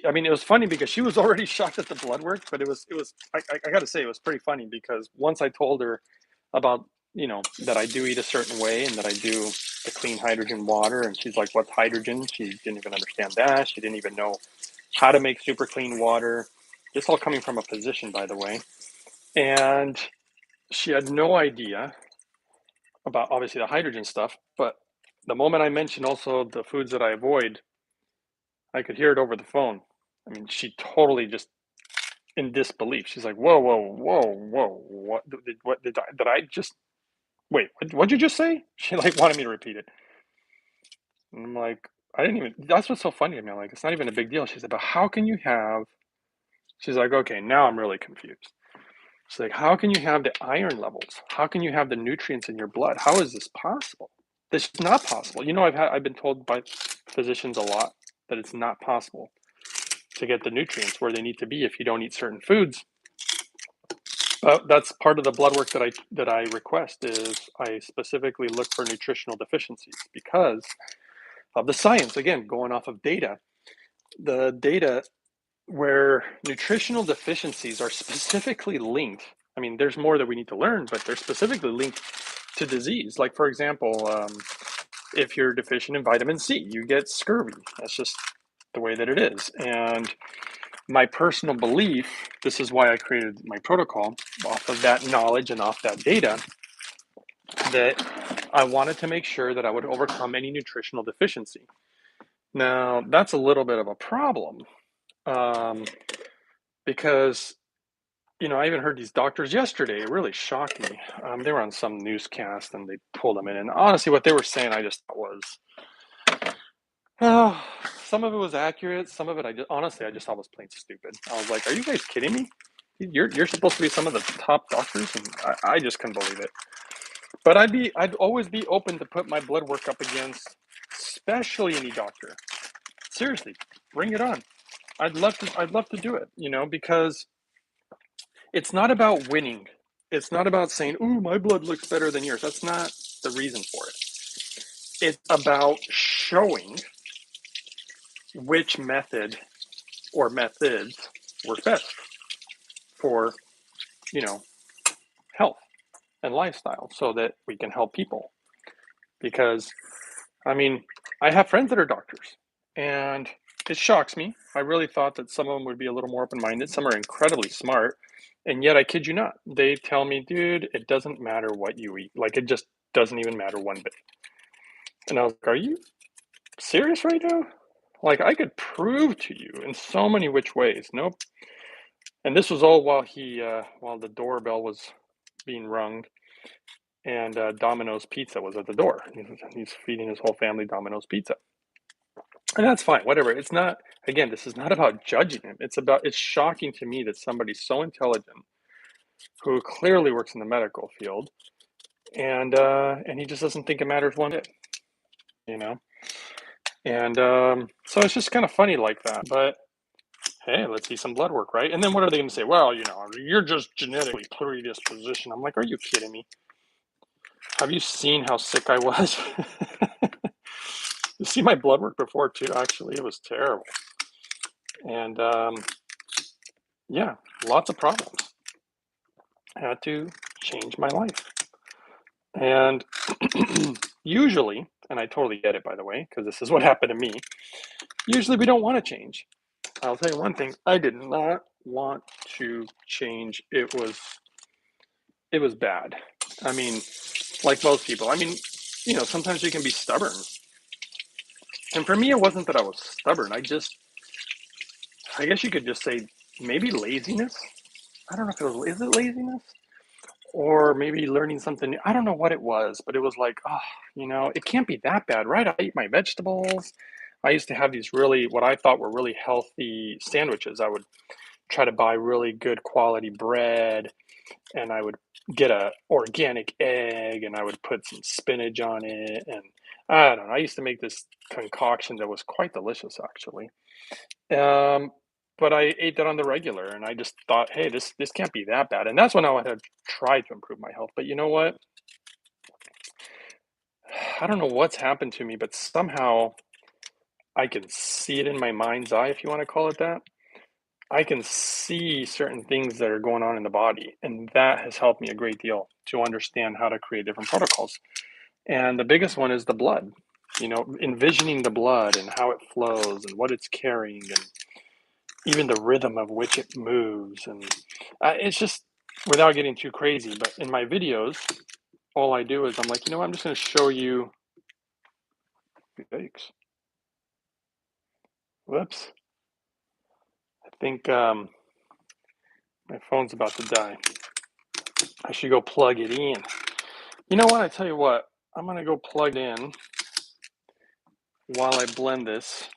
I mean, it was funny because she was already shocked at the blood work, but I got to say, it was pretty funny because once I told her about, that I do eat a certain way and that I do the clean hydrogen water, and she's like, what's hydrogen? She didn't even understand that. She didn't even know how to make super clean water. This all coming from a physician, by the way. And she had no idea about obviously the hydrogen stuff, but the moment I mentioned also the foods that I avoid, I could hear it over the phone. I mean, she totally just in disbelief. She's like, "Whoa, whoa, whoa, whoa! What did I just wait? What'd you just say?" She like wanted me to repeat it, and I'm like, "I didn't even." That's what's so funny to me. I'm like, "It's not even a big deal." She said, "But how can you have?" She's like, "Okay, now I'm really confused." She's like, "How can you have the iron levels? How can you have the nutrients in your blood? How is this possible? This is not possible." I've been told by physicians a lot that it's not possible to get the nutrients where they need to be if you don't eat certain foods. That's part of the blood work that I request is I specifically look for nutritional deficiencies because of the science. Again, going off of data, the data where nutritional deficiencies are specifically linked. I mean, there's more that we need to learn, but they're specifically linked to disease. Like, for example, if you're deficient in vitamin C, you get scurvy. That's just the way that it is. And my personal belief, this is why I created my protocol off of that knowledge and off that data, that I wanted to make sure that I would overcome any nutritional deficiency. Now, that's a little bit of a problem because, I even heard these doctors yesterday. It really shocked me. They were on some newscast and they pulled them in. And honestly, what they were saying, I just thought was, oh, some of it was accurate. Some of it, I just thought was plain stupid. I was like, are you guys kidding me? You're supposed to be some of the top doctors, and I just couldn't believe it. But I'd always be open to put my blood work up against, especially any doctor. Seriously, bring it on. I'd love to do it, because it's not about winning. It's not about saying, "Ooh, my blood looks better than yours." That's not the reason for it. It's about showing which method or methods work best for, you know, health and lifestyle so that we can help people. Because, I mean, I have friends that are doctors, and it shocks me. I really thought that some of them would be a little more open-minded. Some are incredibly smart, and yet I kid you not, they tell me, dude, it doesn't matter what you eat. Like, it just doesn't even matter one bit. And I was like, are you serious right now? Like, I could prove to you in so many which ways. Nope. And this was all while the doorbell was being rung, and Domino's Pizza was at the door. He's feeding his whole family Domino's Pizza. And that's fine, whatever. It's not, again, this is not about judging him. It's shocking to me that somebody so intelligent, who clearly works in the medical field, and he just doesn't think it matters one bit, you know? And so it's just kind of funny like that. But hey, let's see some blood work, right? And then what are they going to say? Well, you're just genetically predisposition. I'm like, are you kidding me? Have you seen how sick I was? You see my blood work before too, actually. It was terrible. And yeah, lots of problems. I had to change my life. And usually, and I totally get it, by the way, because this is what happened to me. Usually we don't want to change. I'll tell you one thing, I did not want to change. It was bad. I mean, like most people. I mean, sometimes you can be stubborn. And for me, it wasn't that I was stubborn. I guess you could just say maybe laziness. I don't know if is it laziness? Or maybe learning something new. I don't know what it was, but it was like, it can't be that bad, right? I eat my vegetables. I used to have these really, what I thought were really healthy sandwiches. I would try to buy really good quality bread, and I would get a organic egg, and I would put some spinach on it. And I don't know. I used to make this concoction that was quite delicious, actually. Um, but I ate that on the regular, and I just thought, hey, this can't be that bad. And that's when I had tried to improve my health. But you know what? I don't know what's happened to me, but somehow I can see it in my mind's eye, if you want to call it that. I can see certain things that are going on in the body, and that has helped me a great deal to understand how to create different protocols. And the biggest one is the blood. Envisioning the blood and how it flows and what it's carrying, and even the rhythm of which it moves. And it's just, without getting too crazy, but in my videos, all I do is I'm like, I'm just going to show you. Yikes. Whoops. I think my phone's about to die. I should go plug it in. You know what? I tell you what, I'm going to go plug it in while I blend this.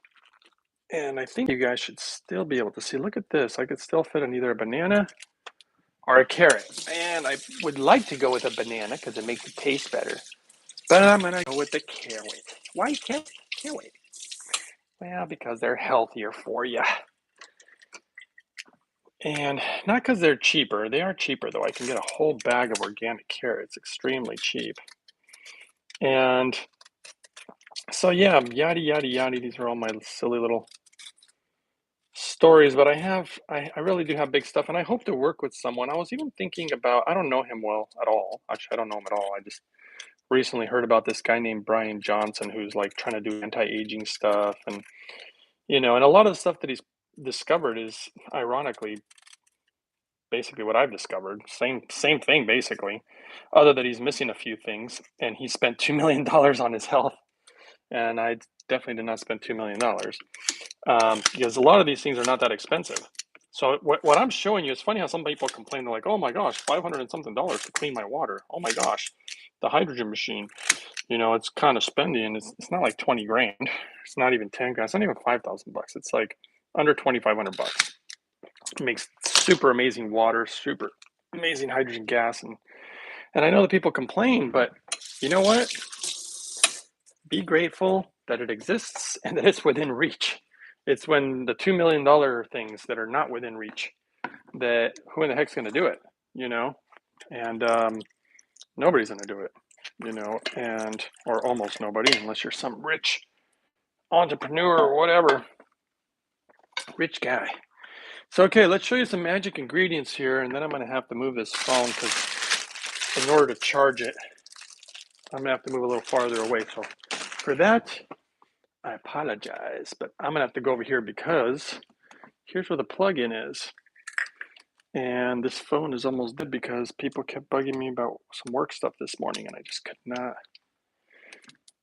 And I think you guys should still be able to see. Look at this. I could still fit in either a banana or a carrot. And I would like to go with a banana because it makes it taste better. But I'm going to go with the carrot. Why carrot? Carrot. Well, because they're healthier for you. And not because they're cheaper. They are cheaper, though. I can get a whole bag of organic carrots extremely cheap. And so, yeah, yada, yada, yada. These are all my silly little stories, but I really do have big stuff, and I hope to work with someone. I was even thinking about, I don't know him well at all. Actually, I don't know him at all. I just recently heard about this guy named Brian Johnson who's like trying to do anti-aging stuff, and and a lot of the stuff that he's discovered is ironically basically what I've discovered. Same thing basically, other that he's missing a few things, and he spent $2 million on his health, and I definitely did not spend $2 million. Because a lot of these things are not that expensive. So what I'm showing you, it's funny how some people complain. They're like, oh my gosh, 500 and something dollars to clean my water. Oh my gosh, the hydrogen machine, it's kind of spendy, and it's not like 20 grand. It's not even 10 grand. It's not even 5,000 bucks. It's like under 2,500 bucks. It makes super amazing water, super amazing hydrogen gas. And I know that people complain, but you know what? Be grateful that it exists and that it's within reach. It's when the $2 million things that are not within reach, that who in the heck's going to do it, And nobody's going to do it, and or almost nobody, unless you're some rich entrepreneur or whatever, rich guy. So okay, let's show you some magic ingredients here, and then I'm going to have to move this phone because in order to charge it, I'm going to have to move a little farther away. So for that, I apologize, but I'm going to have to go over here because here's where the plug-in is. And this phone is almost dead because people kept bugging me about some work stuff this morning, and I just could not.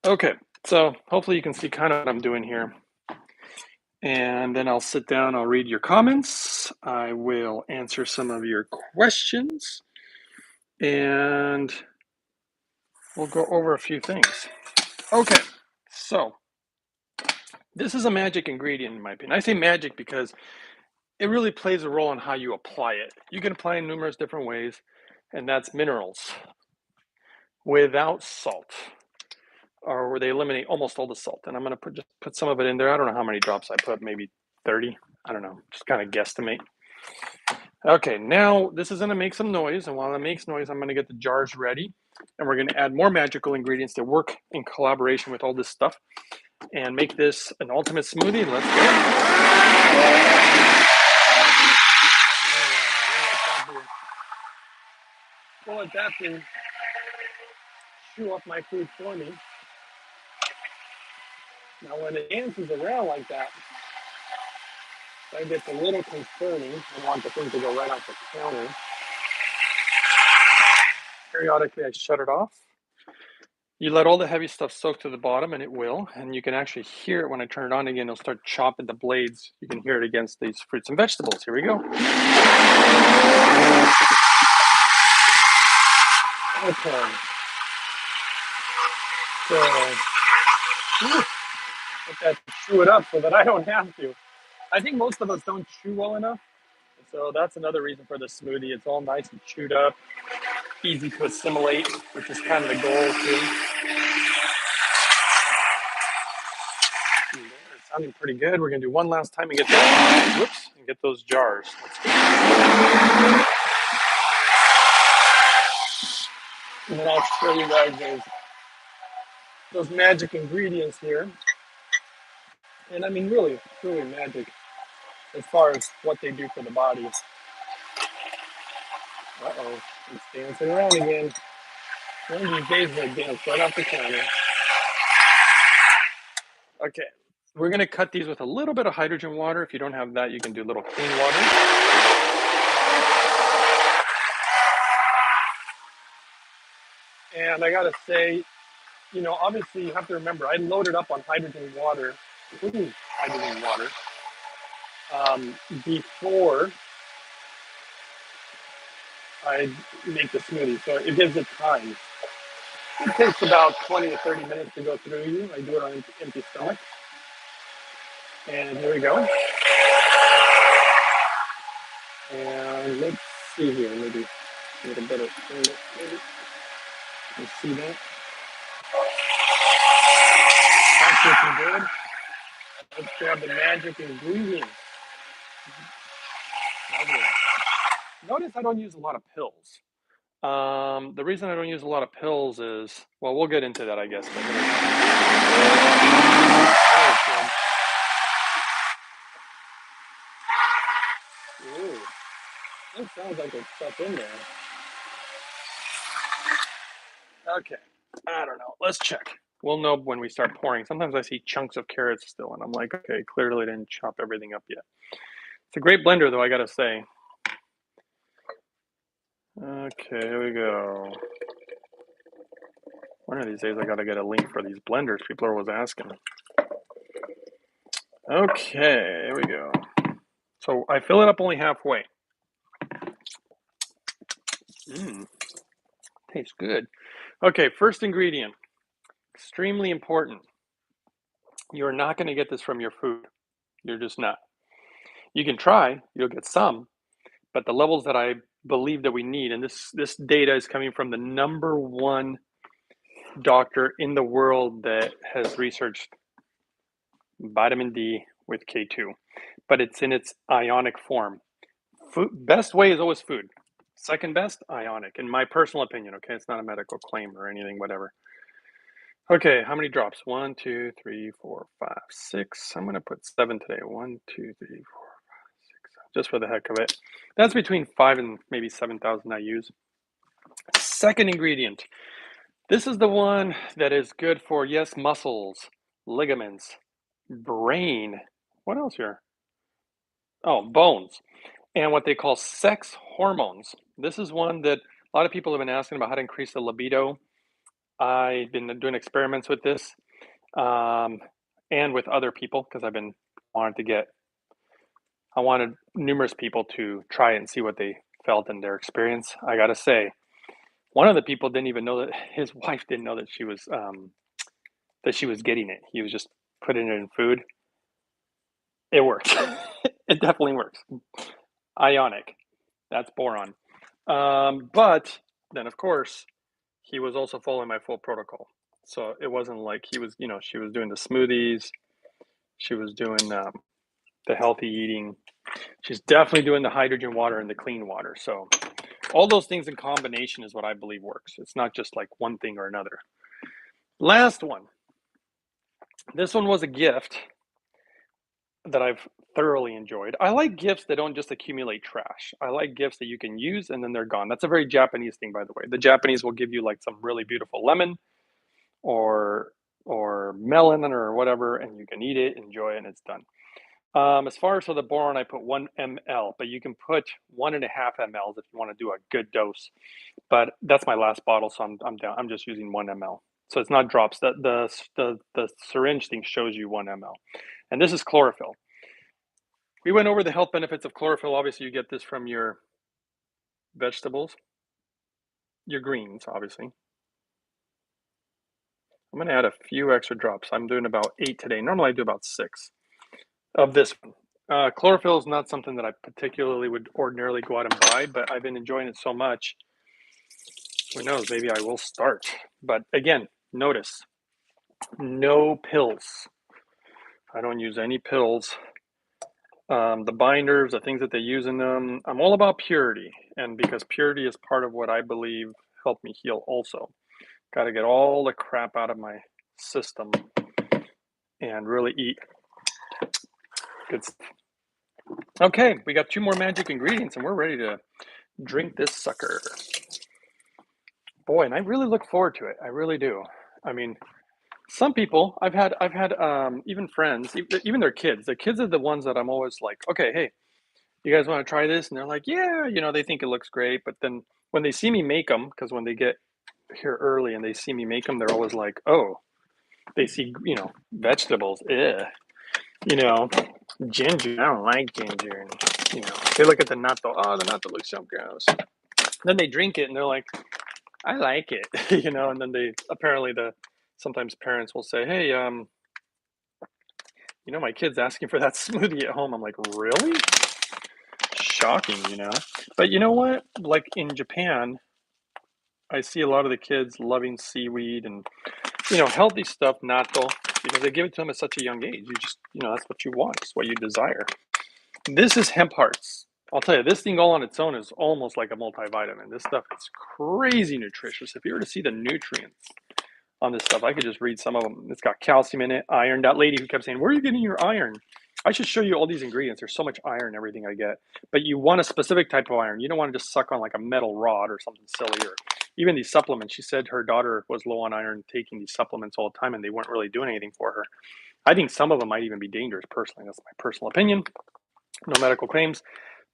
Okay, so hopefully you can see kind of what I'm doing here. And then I'll sit down, I'll read your comments, I will answer some of your questions, and we'll go over a few things. Okay, so this is a magic ingredient in my opinion. I say magic because it really plays a role in how you apply it. You can apply it in numerous different ways, and that's minerals without salt. or they eliminate almost all the salt. And I'm going to just put some of it in there. I don't know how many drops I put, maybe 30. I don't know, just kind of guesstimate. Okay, now this is going to make some noise. And while it makes noise, I'm going to get the jars ready. And we're going to add more magical ingredients that work in collaboration with all this stuff and make this an ultimate smoothie. Let's go. We'll let that thing chew up my food for me. Now, when it dances around like that, that gets a little concerning. I want the thing to go right off the counter. Periodically, I shut it off. You let all the heavy stuff soak to the bottom, and it will. And you can actually hear it when I turn it on again. It'll start chopping the blades. You can hear it against these fruits and vegetables. Here we go. Okay. So, let that chew it up so that I don't have to. I think most of us don't chew well enough. So that's another reason for the smoothie. It's all nice and chewed up, easy to assimilate, which is kind of the goal too. It's sounding pretty good. We're gonna do one last time and get those, whoops, and get those jars. And then I'll show you guys those magic ingredients here. And I mean, really, truly magic as far as what they do for the body. Uh-oh, it's dancing around again. One of these days, it's gonna dance right off the counter. Okay, we're gonna cut these with a little bit of hydrogen water. If you don't have that, you can do a little clean water. And I gotta say, you know, obviously you have to remember, I loaded up on hydrogen water before I make the smoothie. So it gives it time. It takes about 20 to 30 minutes to go through you. I do it on an empty stomach. And here we go. And let's see here, maybe a little bit of, maybe. You see that? That's looking good. Let's grab the magic ingredients. Notice I don't use a lot of pills. The reason I don't use a lot of pills is, well, we'll get into that, I guess. Ooh, that sounds like there's stuff in there. Okay, I don't know. Let's check. We'll know when we start pouring. Sometimes I see chunks of carrots still, and I'm like, okay, clearly didn't chop everything up yet. It's a great blender, though, I gotta say. Okay, here we go. One of these days, I gotta get a link for these blenders. People are always asking. Okay, here we go. So I fill it up only halfway. Tastes good. Okay, first ingredient. Extremely important. You're not going to get this from your food. You're just not. You can try, you'll get some, but the levels that I believe that we need, and this data is coming from the #1 doctor in the world that has researched vitamin D with K2, but it's in its ionic form. Food, best way is always food. Second best, ionic, in my personal opinion. Okay, it's not a medical claim or anything, whatever. Okay, how many drops? 1, 2, 3, 4, 5, 6. I'm going to put 7 today. 1, 2, 3, 4, 5, 6. Just for the heck of it. That's between 5 and maybe 7,000 I use. Second ingredient. This is the one that is good for, yes, muscles, ligaments, brain. What else here? Oh, bones. And what they call sex hormones. This is one that a lot of people have been asking about how to increase the libido. I've been doing experiments with this and with other people because I wanted numerous people to try it and see what they felt in their experience. I gotta say, one of the people didn't even know that his wife didn't know that she was getting it. He was just putting it in food. It works. It definitely works. Ionic. That's boron. But then, of course, he was also following my full protocol. So it wasn't like he was, she was doing the smoothies, she was doing the healthy eating. She's definitely doing the hydrogen water and the clean water. So all those things in combination is what I believe works. It's not just like one thing or another. Last one. This one was a gift that I've thoroughly enjoyed. I like gifts that don't just accumulate trash. I like gifts that you can use and then they're gone. That's a very Japanese thing, by the way. The Japanese will give you like some really beautiful lemon or melon or whatever, and you can eat it, enjoy it, and it's done. As far as for the boron, I put 1 ml, but you can put 1.5 ml if you want to do a good dose. But that's my last bottle, so I'm down. I'm just using 1 ml. So it's not drops. The syringe thing shows you 1 ml, and this is chlorophyll. We went over the health benefits of chlorophyll. Obviously, you get this from your vegetables, your greens, obviously. I'm going to add a few extra drops. I'm doing about 8 today. Normally, I do about 6 of this one. Chlorophyll is not something that I particularly would ordinarily go out and buy, but I've been enjoying it so much. Who knows? Maybe I will start. But again, notice no pills. I don't use any pills. The binders, the things that they use in them, I'm all about purity. And because purity is part of what I believe helped me heal also. Got to get all the crap out of my system and really eat good stuff. Okay, we got 2 more magic ingredients and we're ready to drink this sucker. Boy, and I really look forward to it. I really do. I mean, some people I've had even friends, even their kids. The kids are the ones that I'm always like, okay, hey, you guys want to try this? And they're like, yeah, they think it looks great. But then when they see me make them, because when they get here early and they see me make them, they're always like, oh, they see, vegetables, ginger. I don't like ginger. And, they look at the natto. Oh, the natto looks so gross. Then they drink it and they're like, I like it, and then sometimes parents will say, hey, my kid's asking for that smoothie at home. I'm like, really? Shocking. But you know what? Like in Japan, I see a lot of the kids loving seaweed and, healthy stuff, natto, because they give it to them at such a young age. You just, that's what you want. It's what you desire. This is hemp hearts. I'll tell you, this thing all on its own is almost like a multivitamin. This stuff is crazy nutritious. If you were to see the nutrients on this stuff, I could just read some of them. It's got calcium in it, iron. That lady who kept saying, where are you getting your iron? I should show you all these ingredients. There's so much iron in everything I get. But you want a specific type of iron. You don't want to just suck on like a metal rod or something silly. Or even these supplements. She said her daughter was low on iron, taking these supplements all the time, and they weren't really doing anything for her. I think some of them might even be dangerous personally. That's my personal opinion. No medical claims.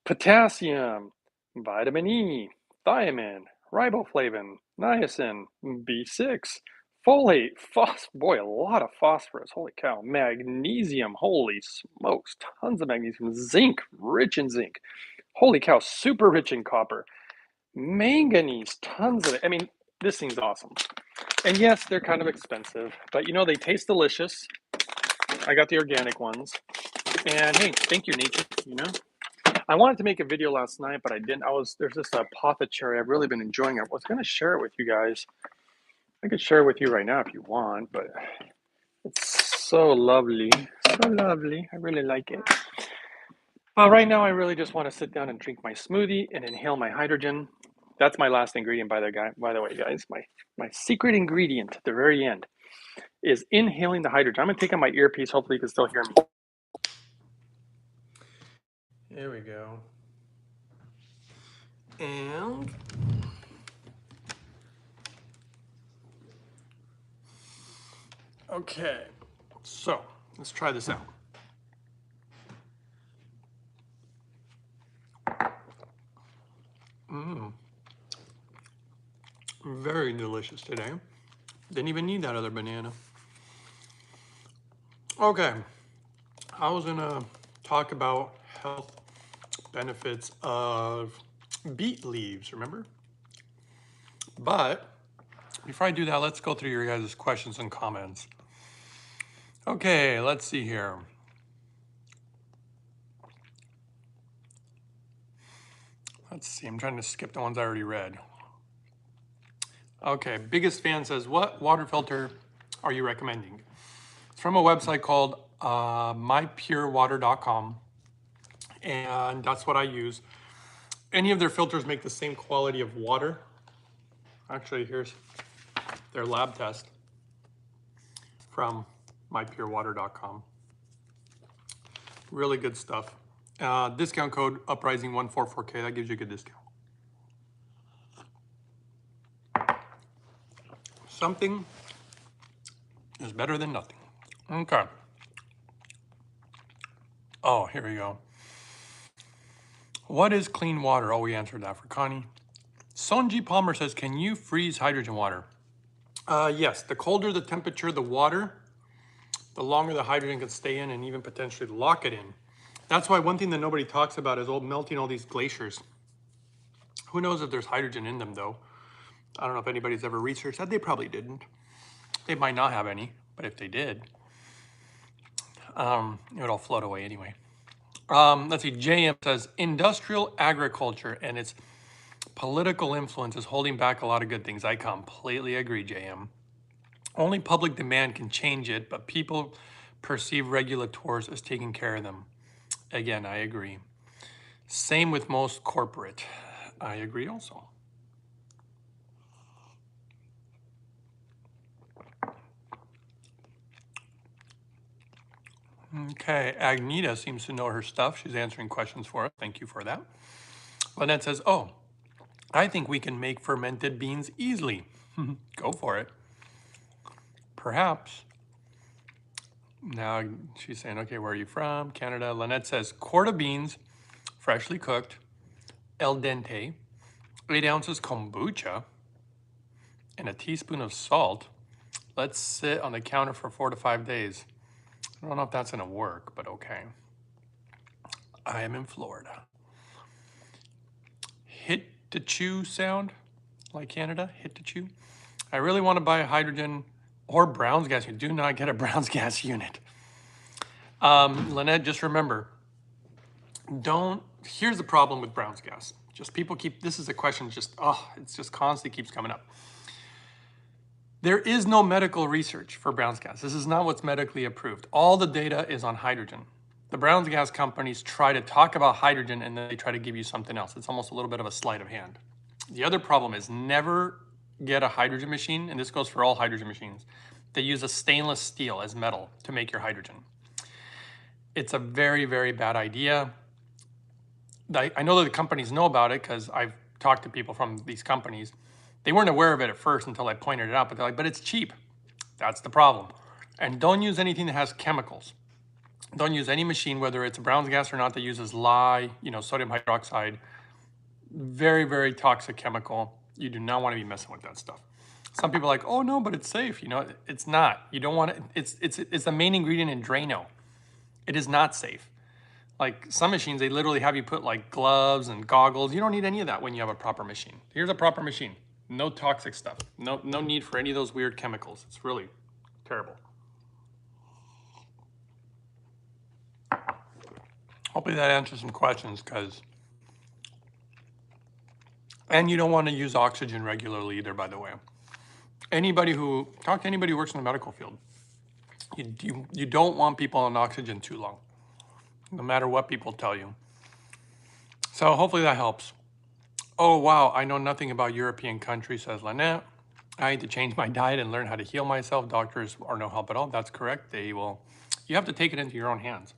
Potassium, vitamin E, thiamine, riboflavin, niacin, B6, folate, boy, a lot of phosphorus, holy cow, magnesium, holy smokes, tons of magnesium, zinc, rich in zinc, holy cow, super rich in copper, manganese, tons of it. I mean, this thing's awesome. And yes, they're kind of expensive, but they taste delicious. I got the organic ones. And hey, thank you, nature. I wanted to make a video last night, but I didn't. There's this apothecary. I've really been enjoying it. I was going to share it with you guys. I could share it with you right now if you want, but it's so lovely. So lovely. I really like it. Right now, I really just want to sit down and drink my smoothie and inhale my hydrogen. That's my last ingredient, by the way, guys. My secret ingredient at the very end is inhaling the hydrogen. I'm going to take out my earpiece. Hopefully, you can still hear me. Here we go. And okay, so let's try this out. Very delicious today. Didn't even need that other banana. Okay, I was gonna talk about health benefits of beet leaves, remember? But before I do that, let's go through your guys' questions and comments. Okay, let's see here. Let's see, I'm trying to skip the ones I already read. Okay, biggest fan says, what water filter are you recommending? It's from a website called mypurewater.com, and that's what I use. Any of their filters make the same quality of water. Actually, here's their lab test from mypurewater.com. Really good stuff. Discount code uprising144K, that gives you a good discount. Something is better than nothing. Okay. Oh, here we go. What is clean water? Oh, we answered that for Connie. Sonji Palmer says, can you freeze hydrogen water? Yes, the colder the temperature, the water, the longer the hydrogen can stay in and even potentially lock it in. That's why one thing that nobody talks about is melting all these glaciers. Who knows if there's hydrogen in them though? I don't know if anybody's ever researched that. They probably didn't. They might not have any, but if they did, it would all float away anyway. Let's see, JM says, industrial agriculture and its political influence is holding back a lot of good things. I completely agree, JM. Only public demand can change it, but people perceive regulators as taking care of them. Again, I agree. Same with most corporate. I agree also. Okay, Agneta seems to know her stuff. She's answering questions for us. Thank you for that. Lynette says, oh, I think we can make fermented beans easily. Go for it. Perhaps. Now she's saying, okay, where are you from? Canada. Lynette says, quart of beans, freshly cooked, al dente, 8 ounces kombucha, and a teaspoon of salt. Let's sit on the counter for 4 to 5 days. I don't know if that's gonna work, but okay. I am in Florida. Hit to chew sound, like Canada, hit to chew. I really want to buy a hydrogen or Brown's gas unit. Do not get a Brown's gas unit. Lynette, just remember, here's the problem with Brown's gas. Just people this is a question it's just constantly keeps coming up. There is no medical research for Brown's gas. This is not what's medically approved. All the data is on hydrogen. The Brown's gas companies try to talk about hydrogen and then they try to give you something else. It's almost a little bit of a sleight of hand. The other problem is never get a hydrogen machine, and this goes for all hydrogen machines. They use a stainless steel as metal to make your hydrogen. It's a very, very bad idea. I know that the companies know about it because I've talked to people from these companies. They weren't aware of it at first until I pointed it out, but they're like, but it's cheap. That's the problem. And don't use anything that has chemicals. Don't use any machine, whether it's a Brown's gas or not, that uses lye, sodium hydroxide. Very, very toxic chemical. You do not want to be messing with that stuff. Some people are like, oh no, but it's safe. It's not. You don't want it. It's the main ingredient in Drano. It is not safe. Like some machines, they literally have you put like gloves and goggles. You don't need any of that when you have a proper machine. Here's a proper machine. No toxic stuff. No need for any of those weird chemicals. It's really terrible. Hopefully that answers some questions, and you don't want to use oxygen regularly either, by the way. Talk to anybody who works in the medical field. You don't want people on oxygen too long, no matter what people tell you. So hopefully that helps. Oh, wow, I know nothing about European countries, says Lynette. I need to change my diet and learn how to heal myself. Doctors are no help at all. That's correct. You have to take it into your own hands.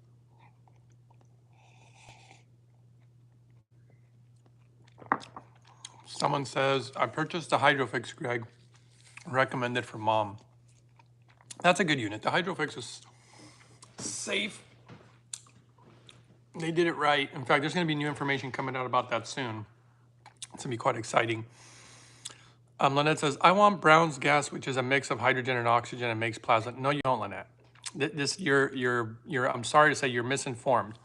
Someone says, I purchased the Hydrofix, Greg, recommended for mom. That's a good unit. The Hydrofix is safe. They did it right. In fact, there's going to be new information coming out about that soon. It's going to be quite exciting. Lynette says, I want Brown's gas, which is a mix of hydrogen and oxygen and makes plasma. No, you don't, Lynette. I'm sorry to say you're misinformed.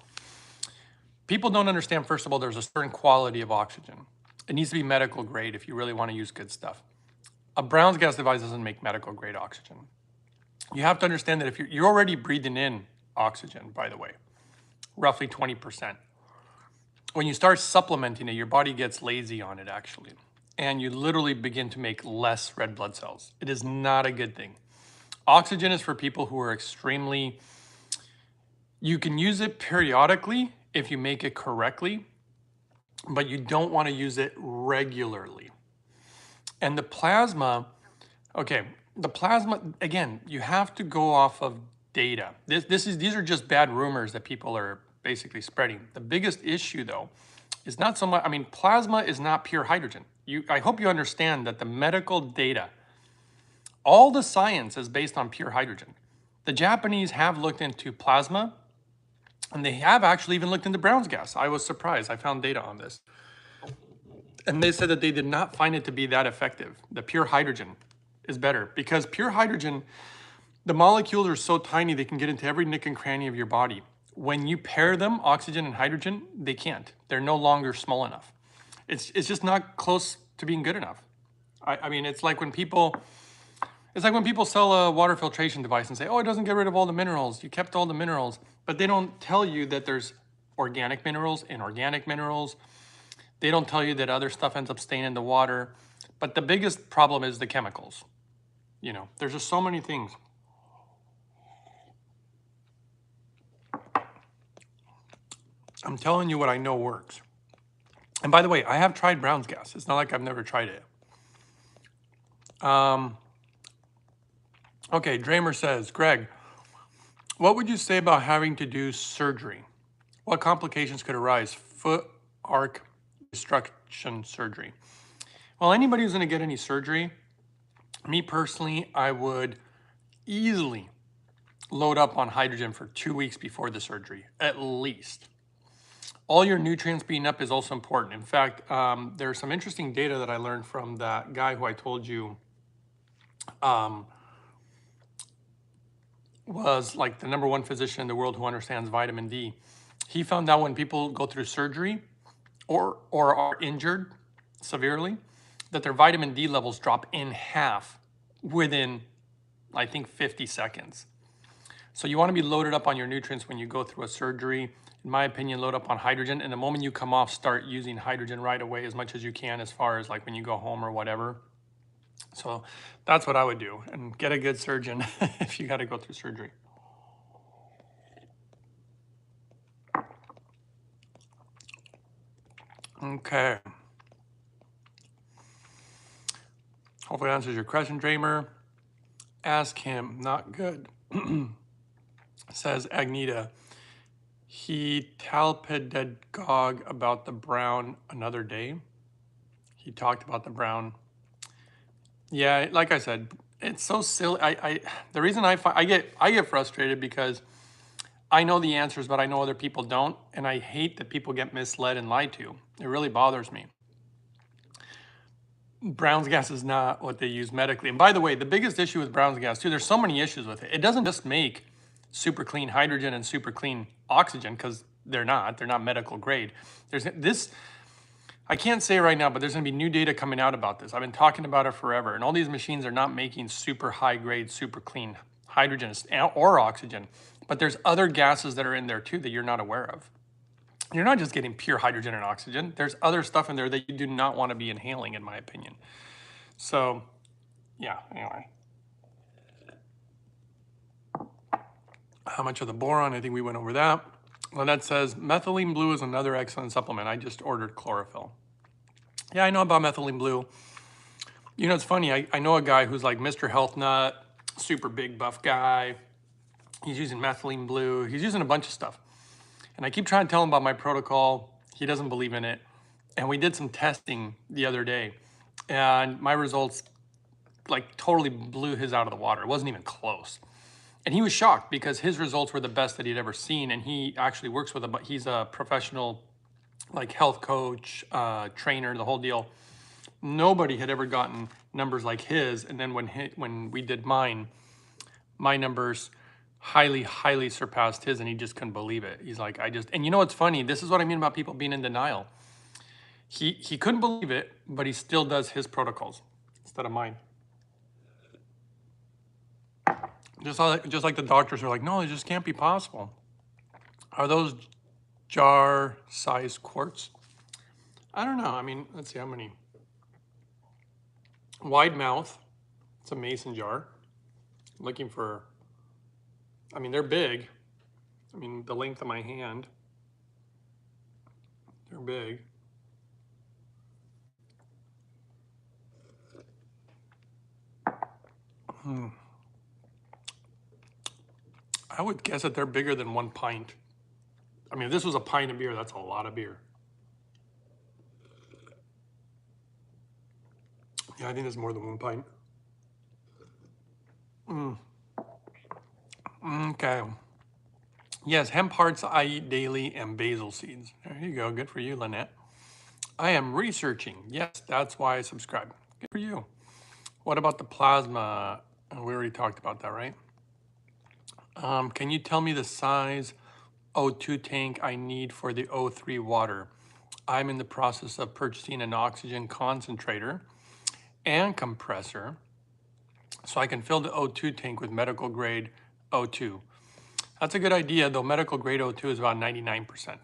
People don't understand, first of all, there's a certain quality of oxygen. It needs to be medical grade if you really want to use good stuff. A Brown's gas device doesn't make medical grade oxygen. You have to understand that if you're already breathing in oxygen, by the way, roughly 20%. When you start supplementing it, your body gets lazy on it, actually. and you literally begin to make less red blood cells. It is not a good thing. Oxygen is for people who are extremely, you can use it periodically if you make it correctly, but you don't want to use it regularly. And the plasma, okay, the plasma, again, you have to go off of data. These are just bad rumors that people are basically spreading. The biggest issue though is not so much, I mean, plasma is not pure hydrogen. I hope you understand that the medical data, all the science is based on pure hydrogen. The Japanese have looked into plasma, and they have actually even looked into Brown's gas. I was surprised. I found data on this. And they said that they did not find it to be that effective. The pure hydrogen is better because pure hydrogen, the molecules are so tiny they can get into every nook and cranny of your body. When you pair them, oxygen and hydrogen, they can't. They're no longer small enough. It's just not close to being good enough. I mean, it's like when people sell a water filtration device and say, oh, it doesn't get rid of all the minerals. You kept all the minerals. But they don't tell you that there's organic minerals, inorganic minerals. They don't tell you that other stuff ends up staying in the water. But the biggest problem is the chemicals. You know, there's just so many things. I'm telling you what I know works. And by the way, I have tried Brown's gas. It's not like I've never tried it. Okay, Dramer says, Greg, what would you say about having to do surgery? What complications could arise? Foot arc reconstruction surgery. Well, anybody who's going to get any surgery, me personally, I would easily load up on hydrogen for 2 weeks before the surgery, at least. All your nutrients being up is also important. In fact, there's some interesting data that I learned from that guy who I told you was like the #1 physician in the world who understands vitamin D. He found out when people go through surgery or are injured severely, that their vitamin D levels drop in half within, I think, 50 seconds. So you want to be loaded up on your nutrients when you go through a surgery. In my opinion, load up on hydrogen. And the moment you come off, start using hydrogen right away as much as you can, as far as like when you go home or whatever. So that's what I would do, and get a good surgeon if you got to go through surgery. Okay. Hopefully that answers your question, Dramer. Ask him, not good. Says Agneta, he talpedagog about the brown another day. He talked about the brown. Yeah, like I said, it's so silly. The reason I get frustrated because I know the answers, but I know other people don't, and I hate that people get misled and lied to. It really bothers me. Brown's gas is not what they use medically. And by the way, the biggest issue with Brown's gas too, there's so many issues with it. It doesn't just make super clean hydrogen and super clean oxygen, because they're not medical grade. There's this, I can't say right now, but there's gonna be new data coming out about this. I've been talking about it forever, and all these machines are not making super high grade, super clean hydrogen or oxygen, but there's other gases that are in there too that you're not aware of. You're not just getting pure hydrogen and oxygen. There's other stuff in there that you do not want to be inhaling, in my opinion. So, yeah, anyway. How much of the boron? I think we went over that. Lynette says, methylene blue is another excellent supplement. I just ordered chlorophyll. Yeah, I know about methylene blue. You know, it's funny. I know a guy who's like Mr. Health Nut, super big buff guy. He's using methylene blue. He's using a bunch of stuff. And I keep trying to tell him about my protocol. He doesn't believe in it. And we did some testing the other day, and my results like totally blew his out of the water. It wasn't even close. And he was shocked because his results were the best that he'd ever seen. And he actually works with he's a professional like health coach, trainer, the whole deal. Nobody had ever gotten numbers like his. And then when we did mine, my numbers highly surpassed his, and he just couldn't believe it. He's like, and you know what's funny? This is what I mean about people being in denial. He couldn't believe it, but he still does his protocols instead of mine. Just like the doctors are like, no, it just can't be possible. Are those jar-sized quarts? I don't know. I mean, let's see how many. Wide mouth. It's a mason jar. Looking for, I mean, they're big. I mean, the length of my hand. They're big. I would guess that they're bigger than 1 pint. I mean, if this was a pint of beer, that's a lot of beer. Yeah, I think it's more than 1 pint. Okay. Yes, hemp hearts I eat daily and basil seeds. There you go. Good for you, Lynette. I am researching. Yes, that's why I subscribe. Good for you. What about the plasma? We already talked about that, right? Can you tell me the size O2 tank I need for the O3 water? I'm in the process of purchasing an oxygen concentrator and compressor so I can fill the O2 tank with medical grade O2. That's a good idea, though medical grade O2 is about 99%.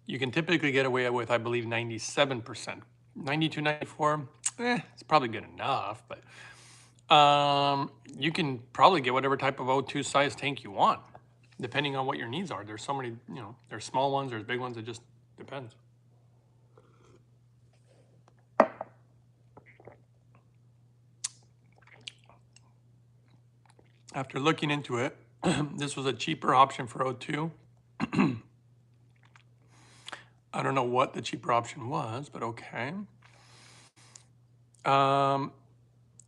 You can typically get away with, I believe, 97%. 92, 94, it's probably good enough, but you can probably get whatever type of O2 size tank you want, depending on what your needs are. There's so many, there's small ones, there's big ones, it just depends. After looking into it, this was a cheaper option for O2. I don't know what the cheaper option was, but okay.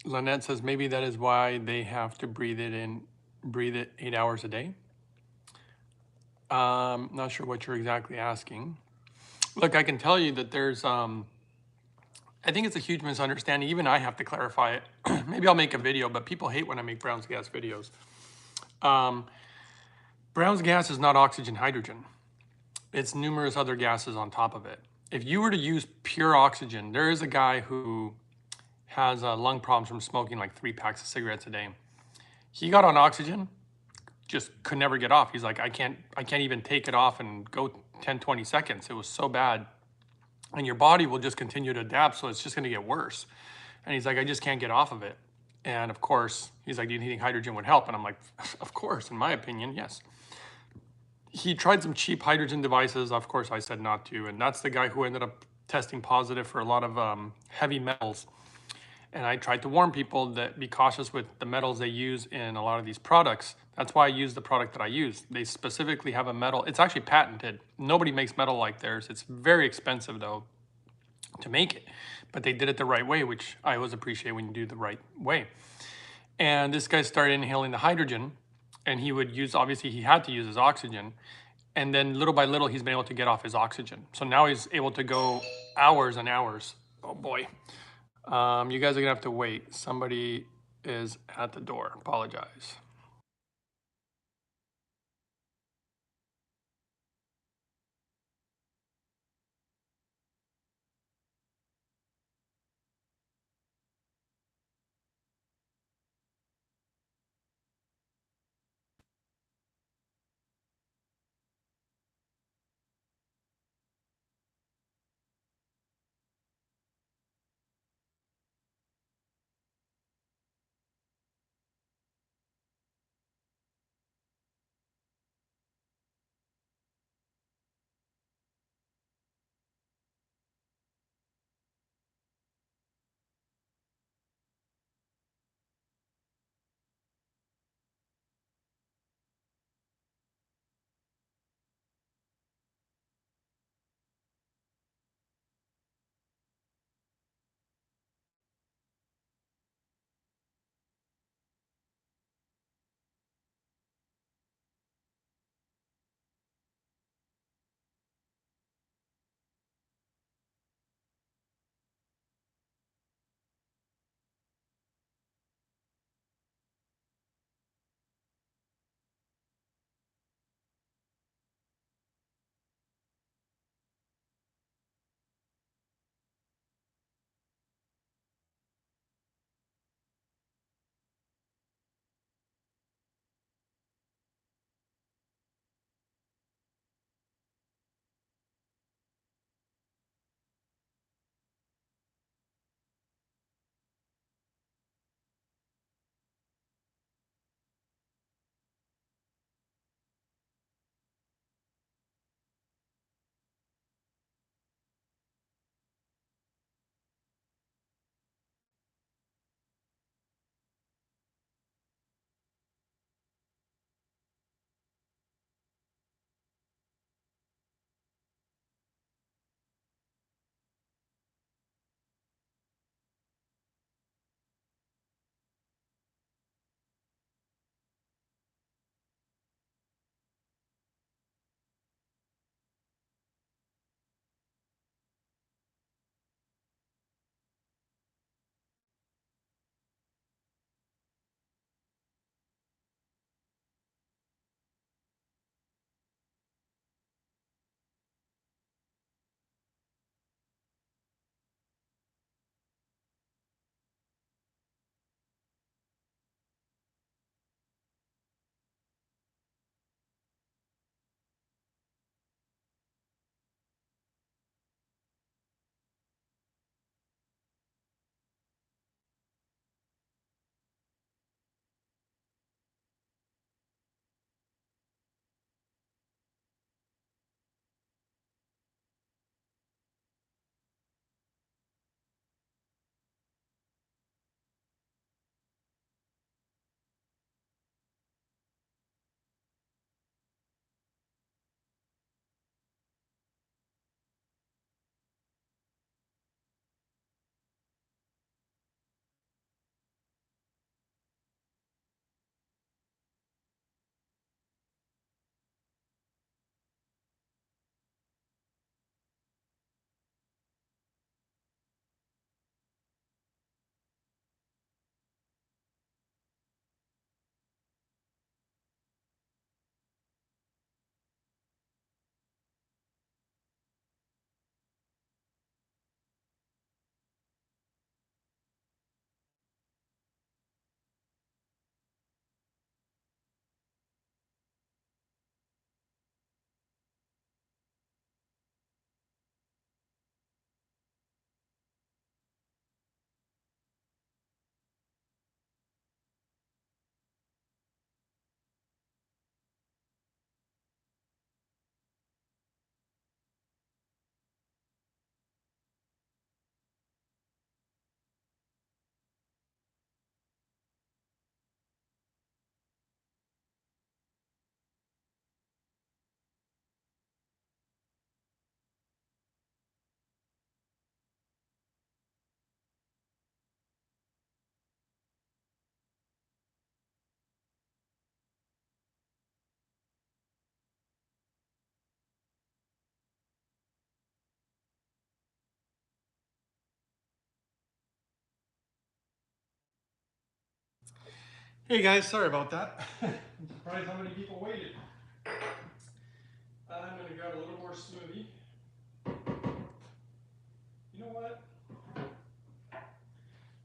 Lynette says maybe that is why they have to breathe it 8 hours a day. Not sure what you're exactly asking. Look, I can tell you that there's, I think it's a huge misunderstanding. Even I have to clarify it. Maybe I'll make a video, but people hate when I make Brown's gas videos. Brown's gas is not oxygen, hydrogen. It's numerous other gases on top of it. If you were to use pure oxygen, there is a guy who has lung problems from smoking like 3 packs of cigarettes a day. He got on oxygen, just could never get off. He's like, I can't even take it off and go 10, 20 seconds. It was so bad. And your body will just continue to adapt, so it's just gonna get worse. And he's like, I just can't get off of it. And of course, he's like, do you think hydrogen would help? And I'm like, of course, in my opinion, yes. He tried some cheap hydrogen devices. Of course, I said not to. And that's the guy who ended up testing positive for a lot of heavy metals. And I tried to warn people that be cautious with the metals they use in a lot of these products. That's why I use the product that I use. They specifically have a metal. It's actually patented. Nobody makes metal like theirs. It's very expensive, though, to make it. But they did it the right way, which I always appreciate when you do the right way. And this guy started inhaling the hydrogen, and he would use, obviously he had to use his oxygen. And then little by little, he's been able to get off his oxygen. So now he's able to go hours and hours. Oh boy. You guys are gonna have to wait. Somebody is at the door. Apologize. Hey guys, sorry about that. I'm surprised how many people waited. I'm gonna grab a little more smoothie. You know what?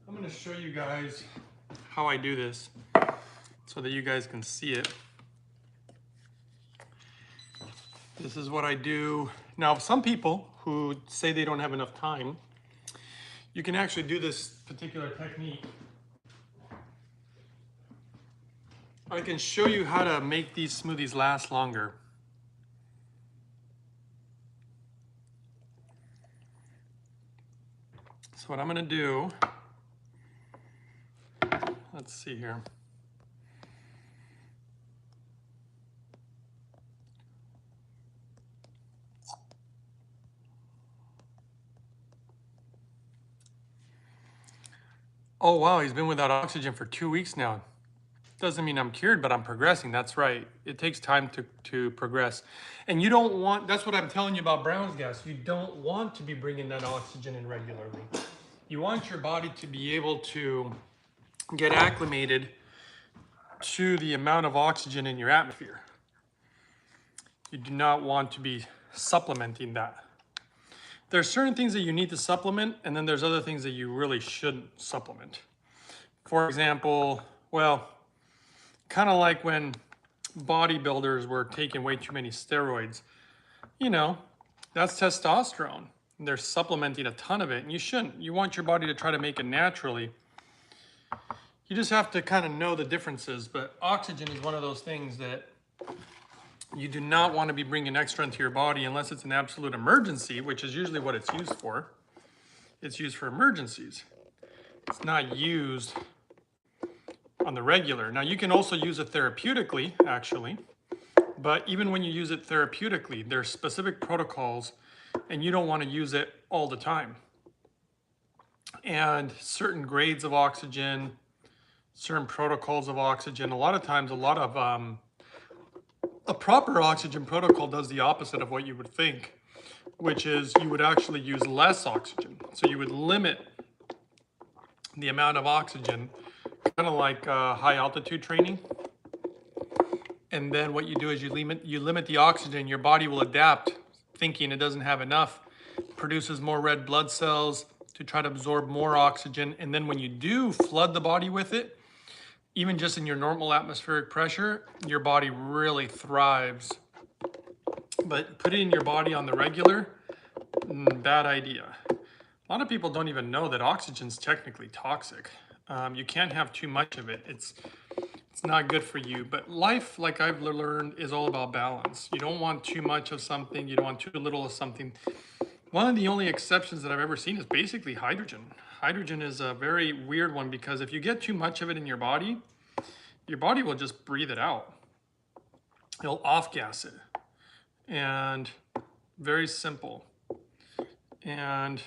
I'm gonna show you guys how I do this so that you guys can see it. This is what I do. Now, some people who say they don't have enough time, you can actually do this particular technique. I can show you how to make these smoothies last longer. So what I'm gonna do, let's see here. Oh wow, he's been without oxygen for 2 weeks now. Doesn't mean I'm cured, but I'm progressing. That's right. It takes time to progress. And you don't want, that's what I'm telling you about Brown's gas. You don't want to be bringing that oxygen in regularly. You want your body to be able to get acclimated to the amount of oxygen in your atmosphere. You do not want to be supplementing that. There's certain things that you need to supplement, and then there's other things that you really shouldn't supplement. For example, well, kind of like when bodybuilders were taking way too many steroids. You know, that's testosterone. They're supplementing a ton of it, and you shouldn't. You want your body to try to make it naturally. You just have to kind of know the differences, but oxygen is one of those things that you do not want to be bringing extra into your body unless it's an absolute emergency, which is usually what it's used for. It's used for emergencies. It's not used on the regular. Now, you can also use it therapeutically, actually. But even when you use it therapeutically, there's specific protocols and you don't want to use it all the time. And certain grades of oxygen, certain protocols of oxygen, a lot of times, a proper oxygen protocol does the opposite of what you would think, which is you would actually use less oxygen. So you would limit the amount of oxygen, kind of like high altitude training. And then what you do is you limit the oxygen. Your body will adapt, thinking it doesn't have enough, produces more red blood cells to try to absorb more oxygen. And then when you do flood the body with it, even just in your normal atmospheric pressure, your body really thrives. But put it in your body on the regular, bad idea. A lot of people don't even know that oxygen's technically toxic. You can't have too much of it. It's not good for you. But life, like I've learned, is all about balance. You don't want too much of something. You don't want too little of something. One of the only exceptions that I've ever seen is basically hydrogen. Hydrogen is a very weird one because if you get too much of it in your body will just breathe it out. It'll off-gas it. And very simple. And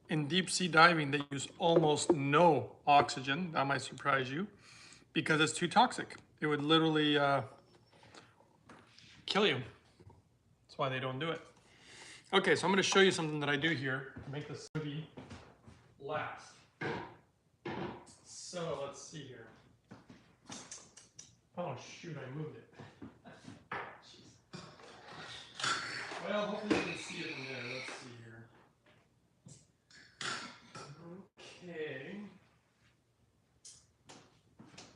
in deep sea diving, they use almost no oxygen. That might surprise you because it's too toxic. It would literally kill you. That's why they don't do it. Okay, so I'm gonna show you something that I do here to make the smoothie last. So let's see here. Oh shoot, I moved it. Well, hopefully you can see it in there. Let's see here. Okay.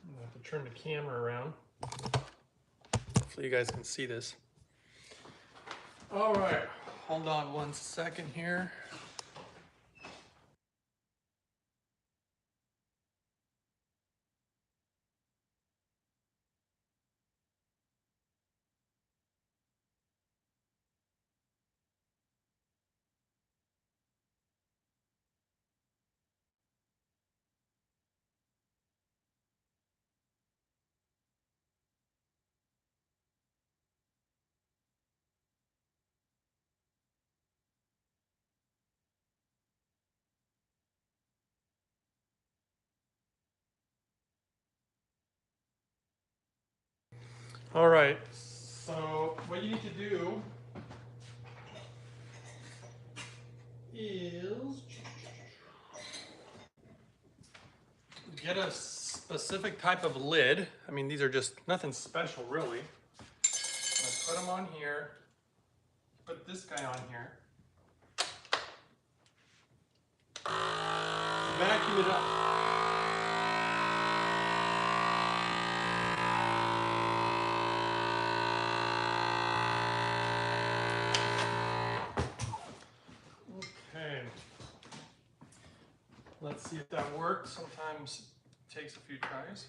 I'm gonna have to turn the camera around. Hopefully you guys can see this. All right, hold on 1 second here. All right, so what you need to do is get a specific type of lid. I mean, these are just nothing special, really. I put them on here. Put this guy on here. Vacuum it up. Okay. Let's see if that works. Sometimes it takes a few tries.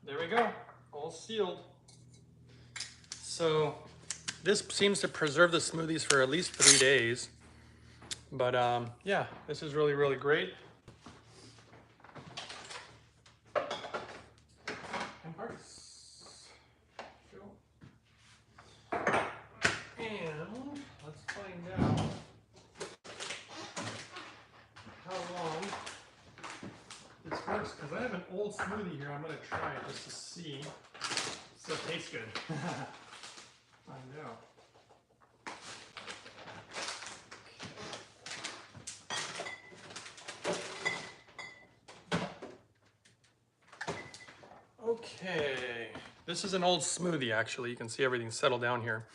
There we go, all sealed. So this seems to preserve the smoothies for at least 3 days. But yeah, this is really, really great. And parts. And let's find out how long this works, because I have an old smoothie here. I'm going to try it just to see. Still tastes good. Find out. Okay, this is an old smoothie actually. You can see everything settled down here.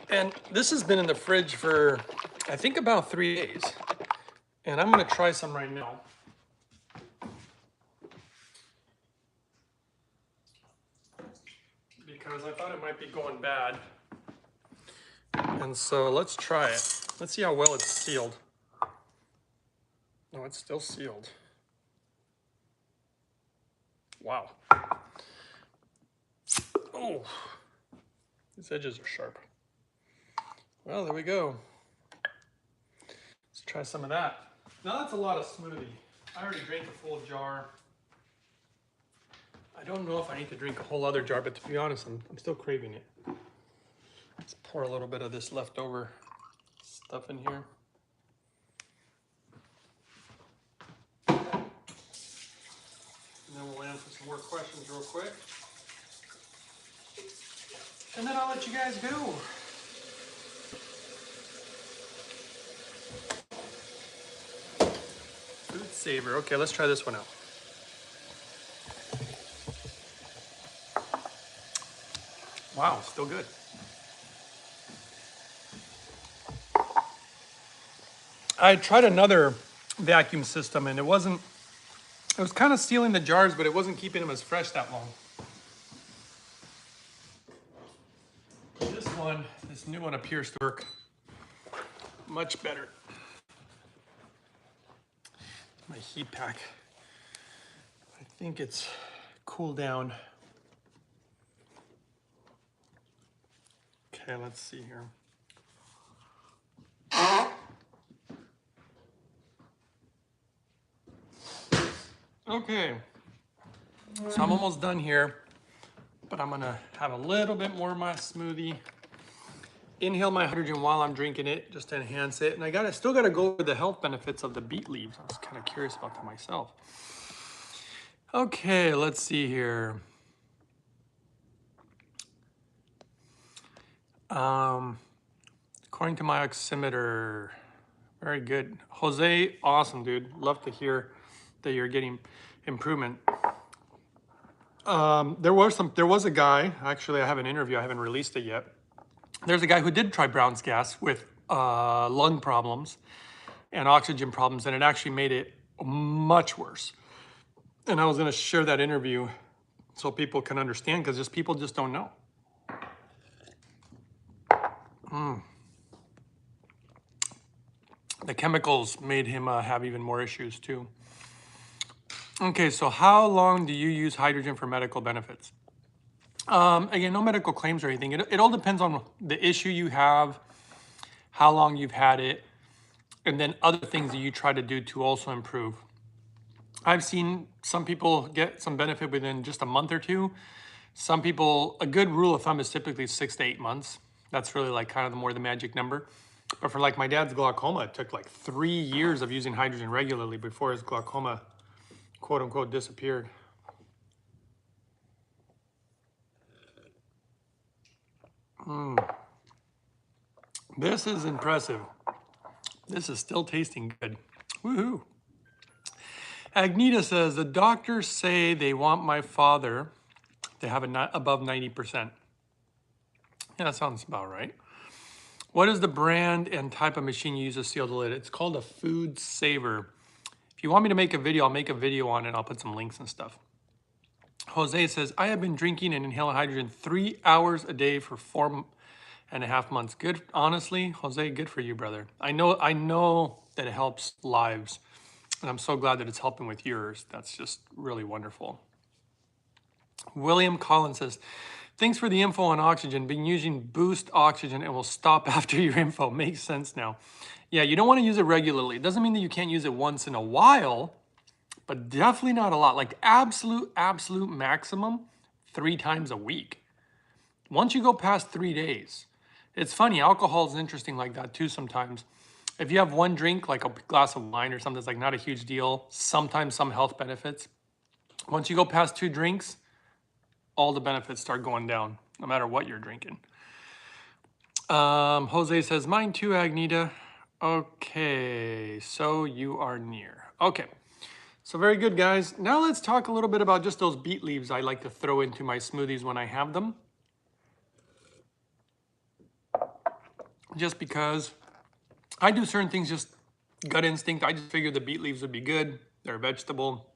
And this has been in the fridge for, I think, about 3 days. And I'm going to try some right now. Because I thought it might be going bad. And so let's try it. Let's see how well it's sealed. No, it's still sealed. Wow. Oh, these edges are sharp. Well, there we go. Let's try some of that. Now that's a lot of smoothie. I already drank a full jar. I don't know if I need to drink a whole other jar, but to be honest, I'm still craving it. Let's pour a little bit of this leftover stuff in here. And then we'll answer some more questions real quick. And then I'll let you guys go. Food saver. Okay, let's try this one out. Wow, still good. I tried another vacuum system and it was kind of sealing the jars, but it wasn't keeping them as fresh that long. This new one appears to work much better. My heat pack. I think it's cooled down. Okay, let's see here. Okay, so I'm almost done here, but I'm gonna have a little bit more of my smoothie. Inhale my hydrogen while I'm drinking it, just to enhance it. And I still gotta go over the health benefits of the beet leaves. I was kind of curious about that myself. Okay, let's see here. According to my oximeter, very good. Jose, awesome, dude. Love to hear that you're getting improvement. There was a guy, actually I have an interview, I haven't released it yet. There's a guy who did try Brown's gas with lung problems and oxygen problems, and it actually made it much worse. And I was gonna share that interview so people can understand, because people just don't know. The chemicals made him have even more issues too. Okay, so how long do you use hydrogen for medical benefits? Again, no medical claims or anything. It all depends on the issue you have, how long you've had it, and then other things that you try to do to also improve. I've seen some people get some benefit within just a month or two. Some people, a good rule of thumb is typically 6 to 8 months. That's really like kind of the magic number. But for like my dad's glaucoma, it took like 3 years of using hydrogen regularly before his glaucoma, quote unquote, disappeared. This is impressive. This is still tasting good. Woohoo. Agneta says, the doctors say they want my father to have above 90%. Yeah, that sounds about right. What is the brand and type of machine you use to seal the lid? It's called a Food Saver. If you want me to make a video, I'll make a video on it. I'll put some links and stuff. Jose says, I have been drinking and inhaling hydrogen 3 hours a day for 4.5 months. Good, honestly, Jose, good for you, brother. I know that it helps lives, and I'm so glad that it's helping with yours. That's just really wonderful. William Collins says, thanks for the info on oxygen. Been using Boost Oxygen and will stop after your info. Makes sense now. Yeah, you don't want to use it regularly. It doesn't mean that you can't use it once in a while, but definitely not a lot. Like absolute maximum 3 times a week. Once you go past 3 days, it's funny, alcohol is interesting like that too sometimes. If you have one drink, like a glass of wine or something, that's like not a huge deal. Sometimes some health benefits. Once you go past 2 drinks, all the benefits start going down, no matter what you're drinking. Jose says, mine too, Agneta. Okay, so you are near. Okay, so very good, guys. Now let's talk a little bit about just those beet leaves I like to throw into my smoothies when I have them. Just because I do certain things, just gut instinct. I just figured the beet leaves would be good. They're a vegetable,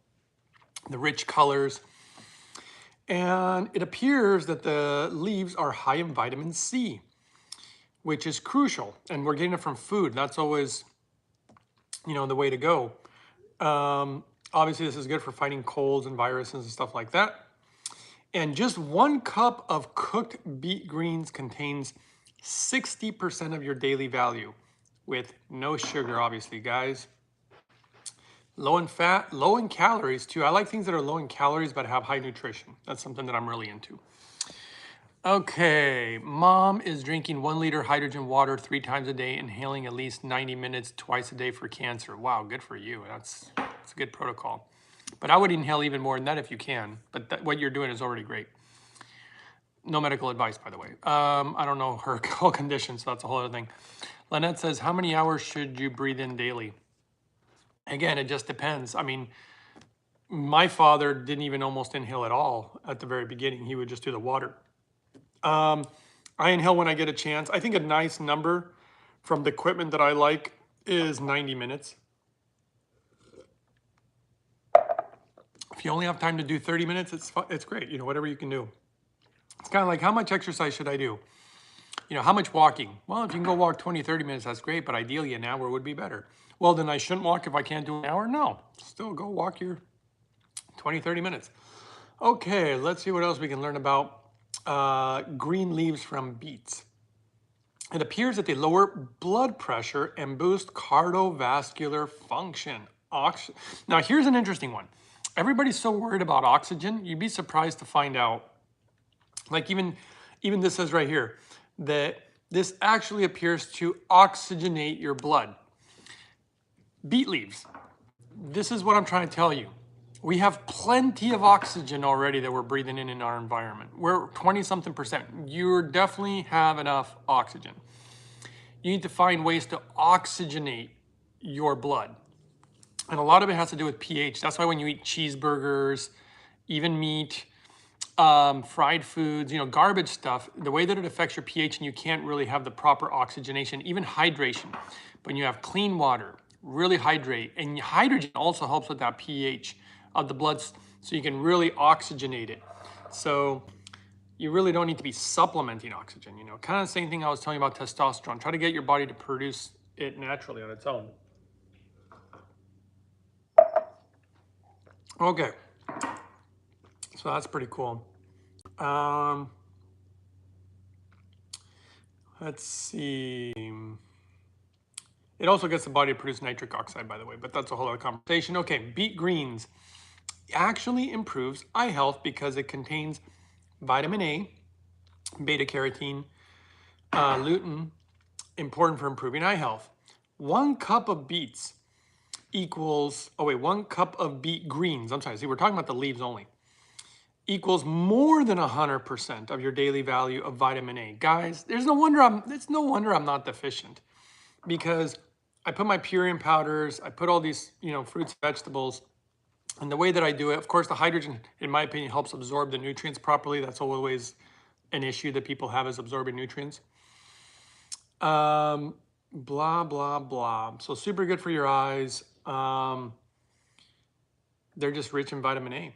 the rich colors. And it appears that the leaves are high in vitamin C, which is crucial. And we're getting it from food. That's always, you know, the way to go. Obviously, this is good for fighting colds and viruses and stuff like that. And just 1 cup of cooked beet greens contains 60% of your daily value with no sugar, obviously, guys. Low in fat, low in calories too. I like things that are low in calories but have high nutrition. That's something that I'm really into. Okay, mom is drinking 1 liter hydrogen water 3 times a day, inhaling at least 90 minutes twice a day for cancer. Wow, good for you. That's a good protocol. But I would inhale even more than that if you can. But what you're doing is already great. No medical advice, by the way. I don't know her whole condition, so that's a whole other thing. Lynette says, how many hours should you breathe in daily? Again, it just depends. I mean, my father didn't even almost inhale at all at the very beginning. He would just do the water. I inhale when I get a chance. I think a nice number from the equipment that I like is 90 minutes. If you only have time to do 30 minutes, it's great. You know, whatever you can do. It's kind of like, how much exercise should I do? You know, how much walking? Well, if you can go walk 20, 30 minutes, that's great, but ideally an hour would be better. Well, then I shouldn't walk if I can't do an hour? No, still go walk your 20, 30 minutes. Okay, let's see what else we can learn about green leaves from beets. It appears that they lower blood pressure and boost cardiovascular function. Now, here's an interesting one. Everybody's so worried about oxygen, you'd be surprised to find out, like even this says right here, that this actually appears to oxygenate your blood. Beet leaves. This is what I'm trying to tell you. We have plenty of oxygen already that we're breathing in our environment. We're 20-something%. You definitely have enough oxygen. You need to find ways to oxygenate your blood. And a lot of it has to do with pH. That's why when you eat cheeseburgers, even meat, fried foods, you know, garbage stuff, the way that it affects your pH, and you can't really have the proper oxygenation, even hydration. When you have clean water, really hydrate. And hydrogen also helps with that pH of the blood, so you can really oxygenate it. So you really don't need to be supplementing oxygen, you know. Kind of the same thing I was telling you about testosterone. Try to get your body to produce it naturally on its own. Okay. So that's pretty cool. Let's see. It also gets the body to produce nitric oxide, by the way, but that's a whole other conversation. Okay, beet greens actually improves eye health because it contains vitamin A, beta carotene, lutein, important for improving eye health. 1 cup of beets equals, 1 cup of beet greens, I'm sorry, see, we're talking about the leaves only, equals more than 100% of your daily value of vitamin A. Guys, it's no wonder I'm not deficient, because I put my Purium powders, I put all these, fruits and vegetables. And the way that I do it, of course, the hydrogen, in my opinion, helps absorb the nutrients properly. That's always an issue that people have, is absorbing nutrients. Blah, blah, blah. So super good for your eyes. They're just rich in vitamin A.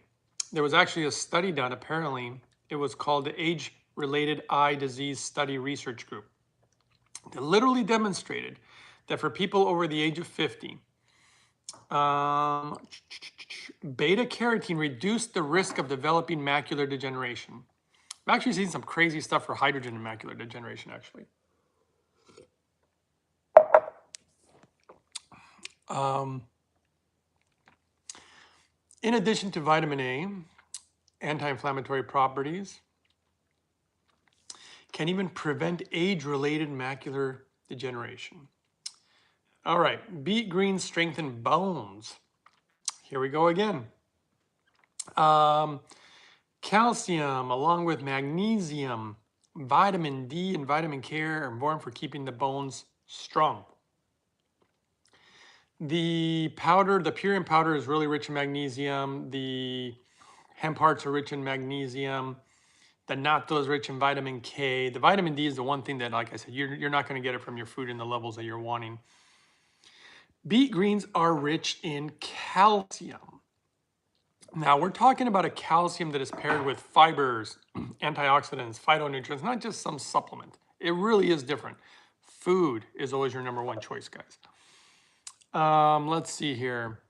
There was actually a study done, apparently. It was called the Age-Related Eye Disease Study Research Group. That literally demonstrated that for people over the age of 50, beta carotene reduced the risk of developing macular degeneration. I've actually seen some crazy stuff for hydrogen and macular degeneration, actually. In addition to vitamin A, anti-inflammatory properties can even prevent age-related macular degeneration. All right, beet greens strengthen bones. Here we go again. Calcium, along with magnesium, vitamin D, and vitamin K are important for keeping the bones strong. The powder, the Purium powder, is really rich in magnesium. The hemp hearts are rich in magnesium. The natto is rich in vitamin K. The vitamin D is the one thing that, like I said, you're not going to get it from your food in the levels that you're wanting. Beet greens are rich in calcium. Now, we're talking about a calcium that is paired with fibers, antioxidants, phytonutrients, not just some supplement. It really is different. Food is always your number one choice, guys. Let's see here.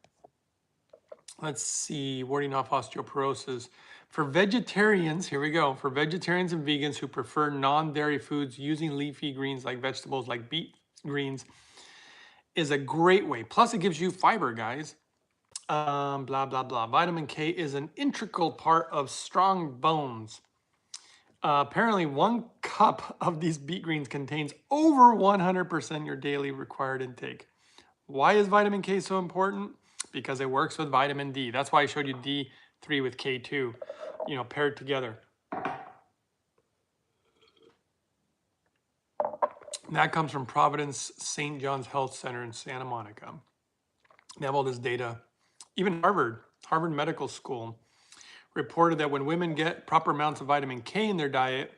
Let's see, warding off osteoporosis. For vegetarians, here we go. For vegetarians and vegans who prefer non-dairy foods, using leafy greens like vegetables like beet greens is a great way. Plus, it gives you fiber, guys. Blah, blah, blah. Vitamin K is an integral part of strong bones. Apparently, 1 cup of these beet greens contains over 100% your daily required intake. Why is vitamin K so important? Because it works with vitamin D. That's why I showed you D3 with K2, paired together. And that comes from Providence St. John's Health Center in Santa Monica. They have all this data. Even Harvard Medical School reported that when women get proper amounts of vitamin K in their diet,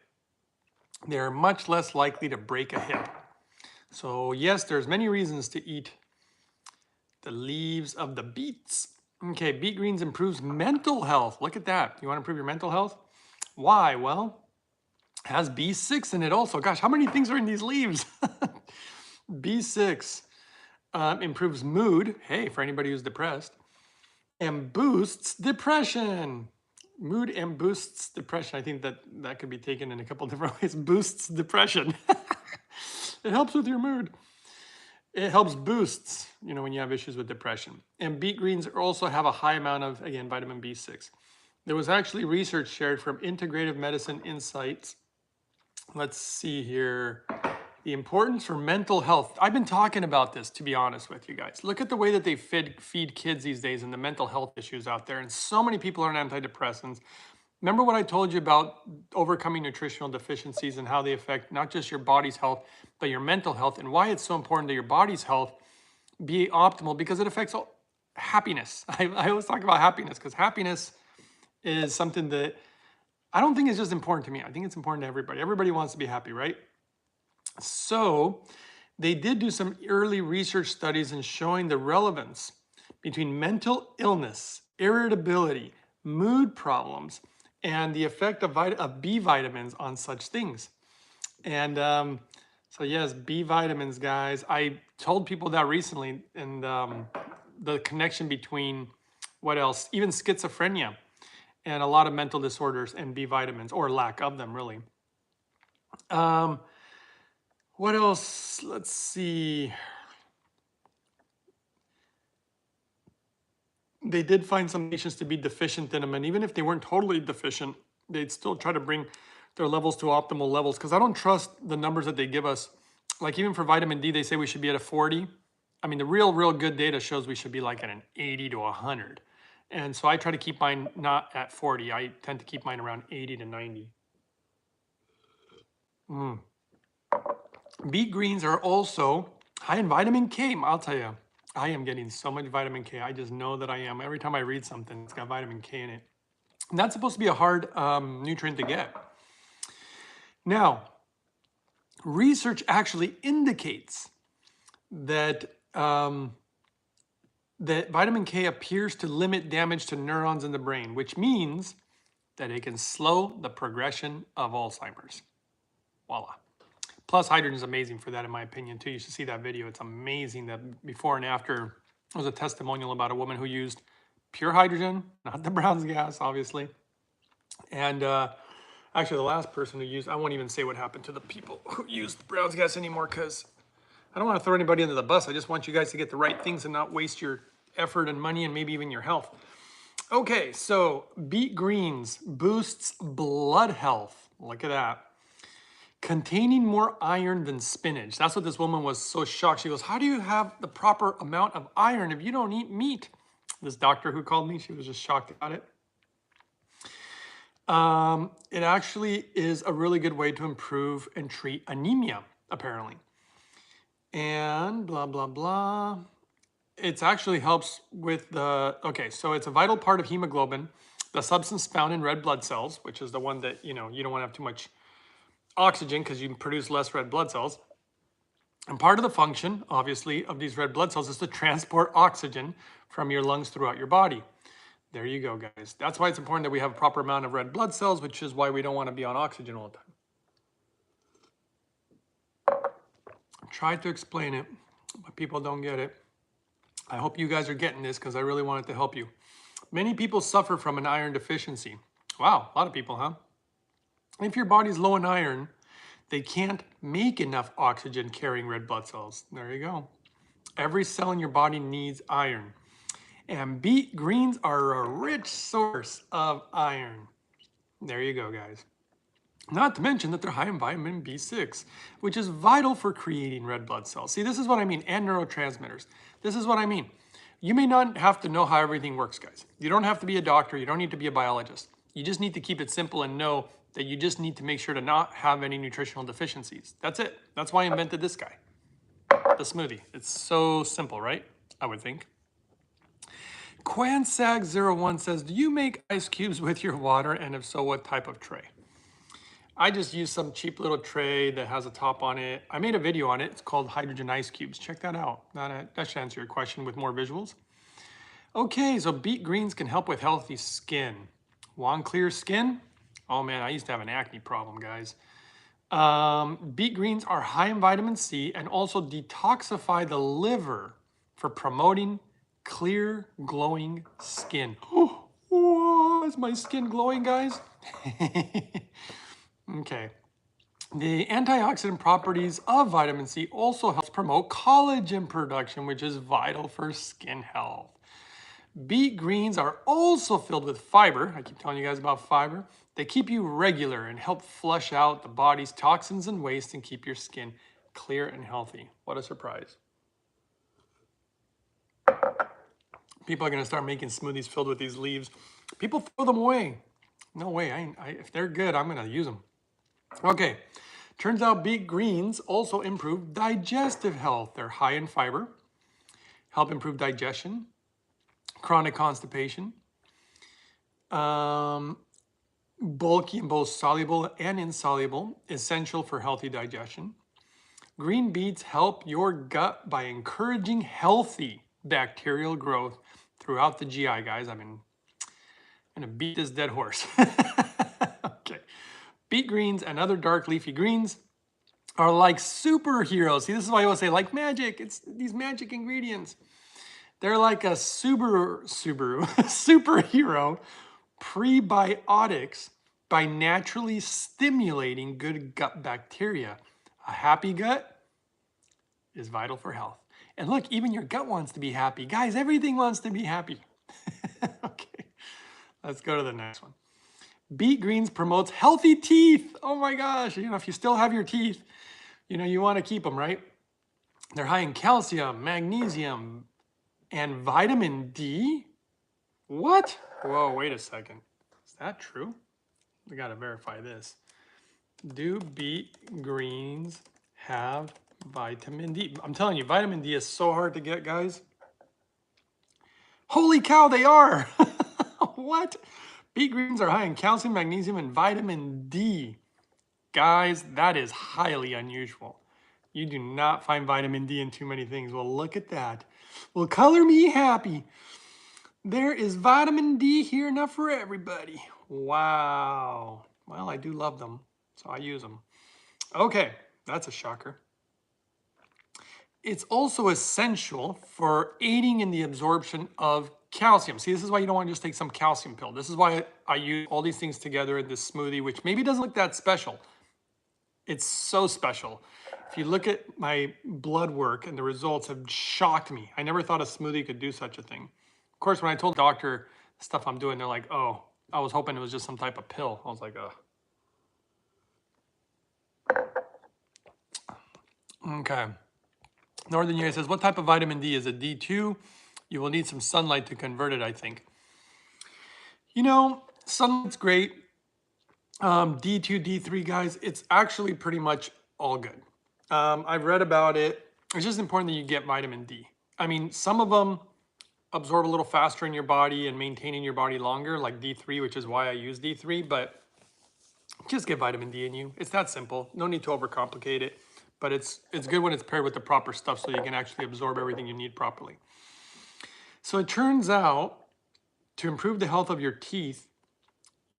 they're much less likely to break a hip. So yes, there's many reasons to eat the leaves of the beets. Okay, beet greens improves mental health. Look at that. You want to improve your mental health? Why? Well, it has B6 in it also. Gosh, how many things are in these leaves? B6 improves mood. Hey, for anybody who's depressed. And boosts depression. Mood and boosts depression. I think that could be taken in a couple different ways. Boosts depression. It helps with your mood. It helps boosts, when you have issues with depression. And beet greens also have a high amount of, again, vitamin B6. There was actually research shared from Integrative Medicine Insights. Let's see here. The importance for mental health. I've been talking about this, to be honest with you guys. Look at the way that they feed kids these days and the mental health issues out there. And so many people are on antidepressants. Remember what I told you about overcoming nutritional deficiencies and how they affect not just your body's health, but your mental health, and why it's so important that your body's health be optimal, because it affects happiness. I always talk about happiness because happiness is something that I don't think is just important to me. I think it's important to everybody. Everybody wants to be happy, right? So they did do some early research studies in showing the relevance between mental illness, irritability, mood problems, and the effect of B vitamins on such things. And so yes, B vitamins, guys. I told people that recently, and the connection between what else? Even schizophrenia and a lot of mental disorders and B vitamins, or lack of them, really. What else? Let's see. They did find some patients to be deficient in them, and even if they weren't totally deficient, they'd still try to bring their levels to optimal levels, because I don't trust the numbers that they give us. Like even for vitamin D, they say we should be at a 40. I mean, the real good data shows we should be like at an 80 to 100. And so I try to keep mine not at 40. I tend to keep mine around 80 to 90. Beet greens are also High in vitamin K, I'll tell you, I am getting so much vitamin K. I just know that I am. Every time I read something, it's got vitamin K in it. And that's supposed to be a hard nutrient to get. Now, research actually indicates that that vitamin K appears to limit damage to neurons in the brain, which means that it can slow the progression of Alzheimer's. Voila. Plus, hydrogen is amazing for that, in my opinion, too. You should see that video. It's amazing that before and after. There was a testimonial about a woman who used pure hydrogen, not the Brown's gas, obviously. And actually, the last person who used, I won't even say what happened to the people who used Brown's gas anymore, because I don't want to throw anybody under the bus. I just want you guys to get the right things and not waste your effort and money and maybe even your health. Okay, so beet greens boosts blood health. Look at that. Containing more iron than spinach. That's what this woman was so shocked. She goes, how do you have the proper amount of iron if you don't eat meat? This doctor who called me, she was just shocked about it. It actually is a really good way to improve and treat anemia, apparently. And blah, blah, blah. It actually helps with the, okay, so it's a vital part of hemoglobin, the substance found in red blood cells, which is the one that, you don't want to have too much oxygen because you can produce less red blood cells. And part of the function, obviously, of these red blood cells is to transport oxygen from your lungs throughout your body. There you go, guys. That's why it's important that we have a proper amount of red blood cells, which is why we don't want to be on oxygen all the time. I tried to explain it, but people don't get it. I hope you guys are getting this because I really wanted to help you. Many people suffer from an iron deficiency. Wow, a lot of people, huh? If your body's low in iron, they can't make enough oxygen carrying red blood cells. There you go. Every cell in your body needs iron. And beet greens are a rich source of iron. There you go, guys. Not to mention that they're high in vitamin B6, which is vital for creating red blood cells. See, this is what I mean, and neurotransmitters. This is what I mean. You may not have to know how everything works, guys. You don't have to be a doctor. You don't need to be a biologist. You just need to keep it simple and know that you just need to make sure to not have any nutritional deficiencies. That's it. That's why I invented this guy, the smoothie. It's so simple, right? I would think. Quansag01 says, do you make ice cubes with your water? And if so, what type of tray? I just use some cheap little tray that has a top on it. I made a video on it. It's called Hydrogen Ice Cubes. Check that out. That should answer your question with more visuals. Okay, so beet greens can help with healthy skin. Want clear skin? Oh man, I used to have an acne problem, guys. Beet greens are high in vitamin C and also detoxify the liver for promoting clear, glowing skin. Oh, is my skin glowing, guys? Okay. The antioxidant properties of vitamin C also helps promote collagen production, which is vital for skin health. Beet greens are also filled with fiber. I keep telling you guys about fiber. They keep you regular and help flush out the body's toxins and waste and keep your skin clear and healthy. What a surprise. People are going to start making smoothies filled with these leaves. People throw them away. No way. If they're good, I'm going to use them. Okay. Turns out beet greens also improve digestive health. They're high in fiber, help improve digestion, chronic constipation, bulky and both soluble and insoluble, essential for healthy digestion. Green beets help your gut by encouraging healthy bacterial growth throughout the GI, guys. I'm going to beat this dead horse. Okay. Beet greens and other dark leafy greens are like superheroes. See, this is why I always say like magic. It's these magic ingredients. They're like a superhero prebiotics by naturally stimulating good gut bacteria. A happy gut is vital for health. And look, even your gut wants to be happy. Guys, everything wants to be happy. Okay, let's go to the next one. Beet greens promotes healthy teeth. Oh my gosh, if you still have your teeth, you want to keep them, right? They're high in calcium, magnesium, and vitamin D. What? Whoa, wait a second. Is that true? We got to verify this. Do beet greens have Vitamin D. I'm telling you, vitamin D is so hard to get, guys. Holy cow, they are. What? Beet greens are high in calcium, magnesium, and vitamin D. Guys, that is highly unusual. You do not find vitamin D in too many things. Well, look at that. Well, color me happy. There is vitamin D here enough for everybody. Wow. Well, I do love them, so I use them. Okay, that's a shocker. It's also essential for aiding in the absorption of calcium. See, this is why you don't want to just take some calcium pill. This is why I use all these things together in this smoothie, which maybe doesn't look that special. It's so special. If you look at my blood work and the results have shocked me. I never thought a smoothie could do such a thing. Of course, when I told the doctor the stuff I'm doing, they're like, oh, I was hoping it was just some type of pill. I was like, oh. Okay. Northern USA says, what type of vitamin D is it? D2? You will need some sunlight to convert it, I think. You know, sunlight's great. D2, D3, guys, it's actually pretty much all good. I've read about it. It's just important that you get vitamin D. I mean, some of them absorb a little faster in your body and maintain in your body longer, like D3, which is why I use D3, but just get vitamin D in you. It's that simple. No need to overcomplicate it, but it's good when it's paired with the proper stuff so you can actually absorb everything you need properly. So it turns out to improve the health of your teeth,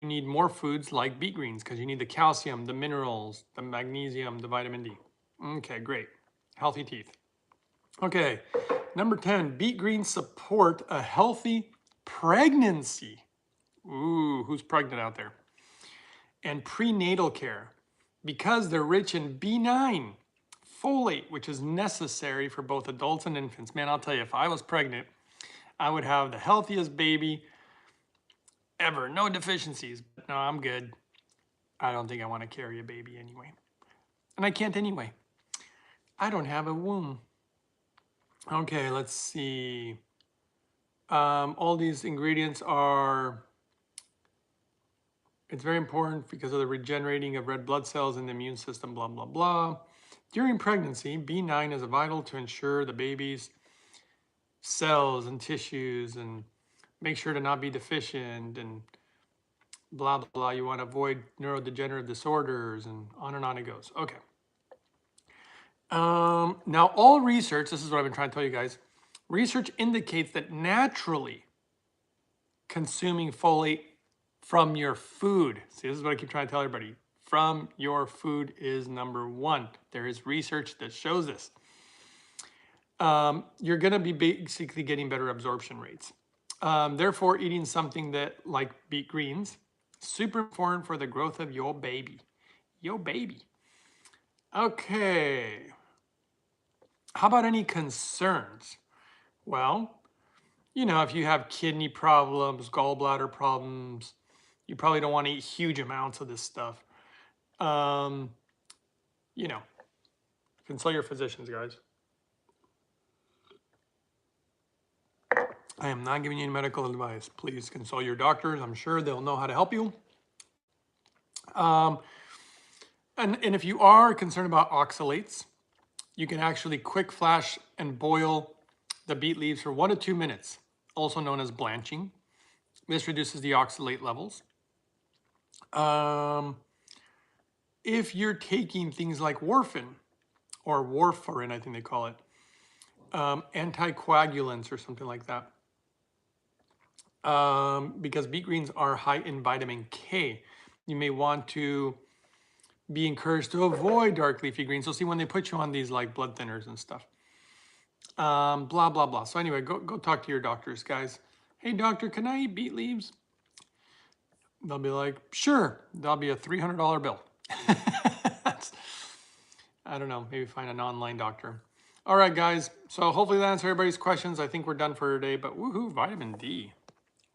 you need more foods like beet greens because you need the calcium, the minerals, the magnesium, the vitamin D. Okay, great. Healthy teeth. Okay, number 10, beet greens support a healthy pregnancy. Ooh, who's pregnant out there? And prenatal care because they're rich in B9, folate, which is necessary for both adults and infants. Man, I'll tell you, if I was pregnant, I would have the healthiest baby ever. No deficiencies. But no, I'm good. I don't think I want to carry a baby anyway. And I can't anyway. I don't have a womb. Okay, let's see. All these ingredients are, it's very important because of the regenerating of red blood cells in the immune system, blah, blah, blah. During pregnancy, B9 is vital to ensure the baby's cells and tissues and make sure to not be deficient and blah, blah, blah. You want to avoid neurodegenerative disorders and on it goes. Okay. Now, all research, this is what I've been trying to tell you guys, research indicates that naturally consuming folate from your food, see, this is what I keep trying to tell everybody, from your food is number one. There is research that shows this. You're going to be basically getting better absorption rates. Therefore, eating something that like beet greens, super important for the growth of your baby. Your baby. Okay. How about any concerns? Well, you know, if you have kidney problems, gallbladder problems, you probably don't want to eat huge amounts of this stuff. You know, consult your physicians, guys. I am not giving you any medical advice. Please consult your doctors. I'm sure they'll know how to help you. And if you are concerned about oxalates, you can actually quick flash and boil the beet leaves for 1 to 2 minutes, also known as blanching. This reduces the oxalate levels. If you're taking things like warfarin, or warfarin, I think they call it, anticoagulants or something like that, because beet greens are high in vitamin K, you may want to be encouraged to avoid dark leafy greens. So see, when they put you on these like blood thinners and stuff, blah, blah, blah. So anyway, go talk to your doctors, guys. Hey, doctor, can I eat beet leaves? They'll be like, sure. That'll be a $300 bill. I don't know, maybe find an online doctor. All right, guys. So hopefully that answers everybody's questions. I think we're done for today, but woohoo, vitamin D.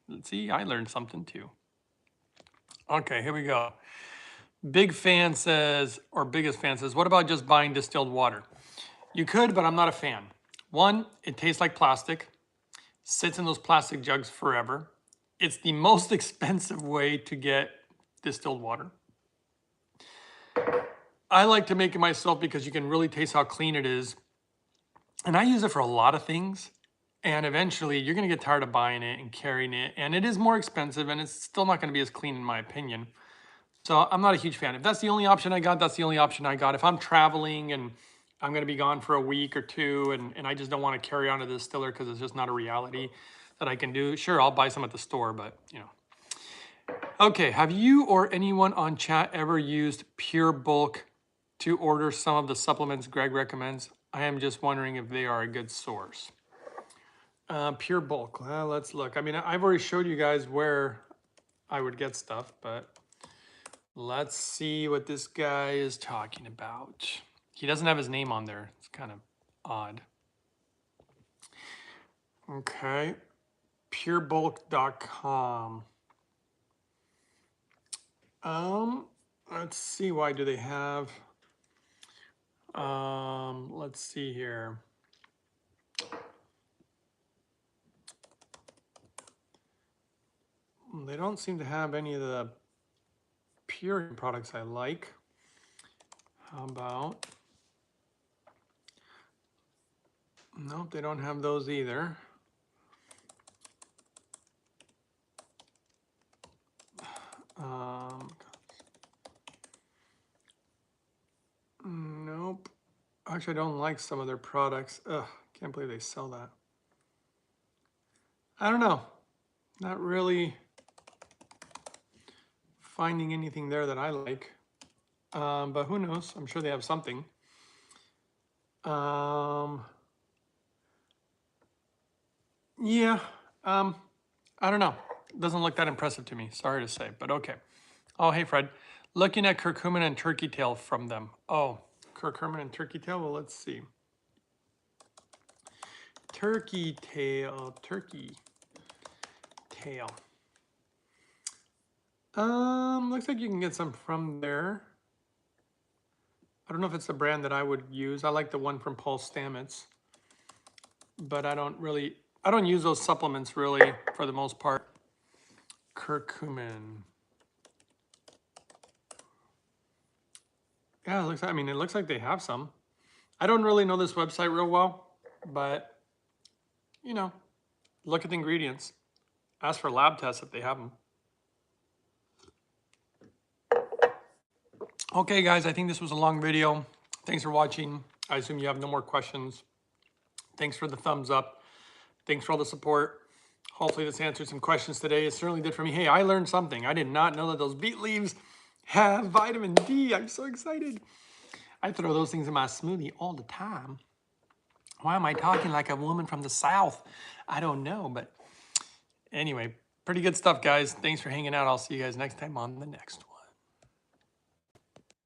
Let's see, I learned something too. Okay, here we go. Big fan says, or biggest fan says, what about just buying distilled water? You could, but I'm not a fan. One, it tastes like plastic, sits in those plastic jugs forever. It's the most expensive way to get distilled water. I like to make it myself because you can really taste how clean it is. And I use it for a lot of things. And eventually you're going to get tired of buying it and carrying it. And it is more expensive and it's still not going to be as clean in my opinion. So I'm not a huge fan. If that's the only option I got, that's the only option I got. If I'm traveling and I'm going to be gone for a week or two and I just don't want to carry on to the distiller because it's just not a reality that I can do, sure, I'll buy some at the store, but you know. Okay, have you or anyone on chat ever used Pure Bulk to order some of the supplements Greg recommends? I am just wondering if they are a good source. Pure Bulk, let's look. I mean, I've already showed you guys where I would get stuff, but let's see what this guy is talking about. He doesn't have his name on there. It's kind of odd. Okay, purebulk.com. Let's see, why do they have, let's see here. They don't seem to have any of the Purium products I like. How about, nope, they don't have those either. Nope. Actually, I don't like some of their products. Ugh, can't believe they sell that. I don't know. Not really finding anything there that I like. But who knows? I'm sure they have something. Yeah. I don't know. Doesn't look that impressive to me. Sorry to say, but okay. Oh, hey, Fred. Looking at curcumin and turkey tail from them. Oh, curcumin and turkey tail? Well, let's see. Turkey tail. Looks like you can get some from there. I don't know if it's the brand that I would use. I like the one from Paul Stamets, but I don't use those supplements really for the most part. Curcumin. Yeah, it looks like they have some. I don't really know this website real well, but you know, look at the ingredients. Ask for lab tests if they have them. Okay, guys, I think this was a long video. Thanks for watching. I assume you have no more questions. Thanks for the thumbs up. Thanks for all the support. Hopefully this answered some questions today. It certainly did for me. Hey, I learned something. I did not know that those beet leaves have vitamin D. I'm so excited. I throw those things in my smoothie all the time. Why am I talking like a woman from the South? I don't know, but anyway, pretty good stuff, guys. Thanks for hanging out. I'll see you guys next time on the next one.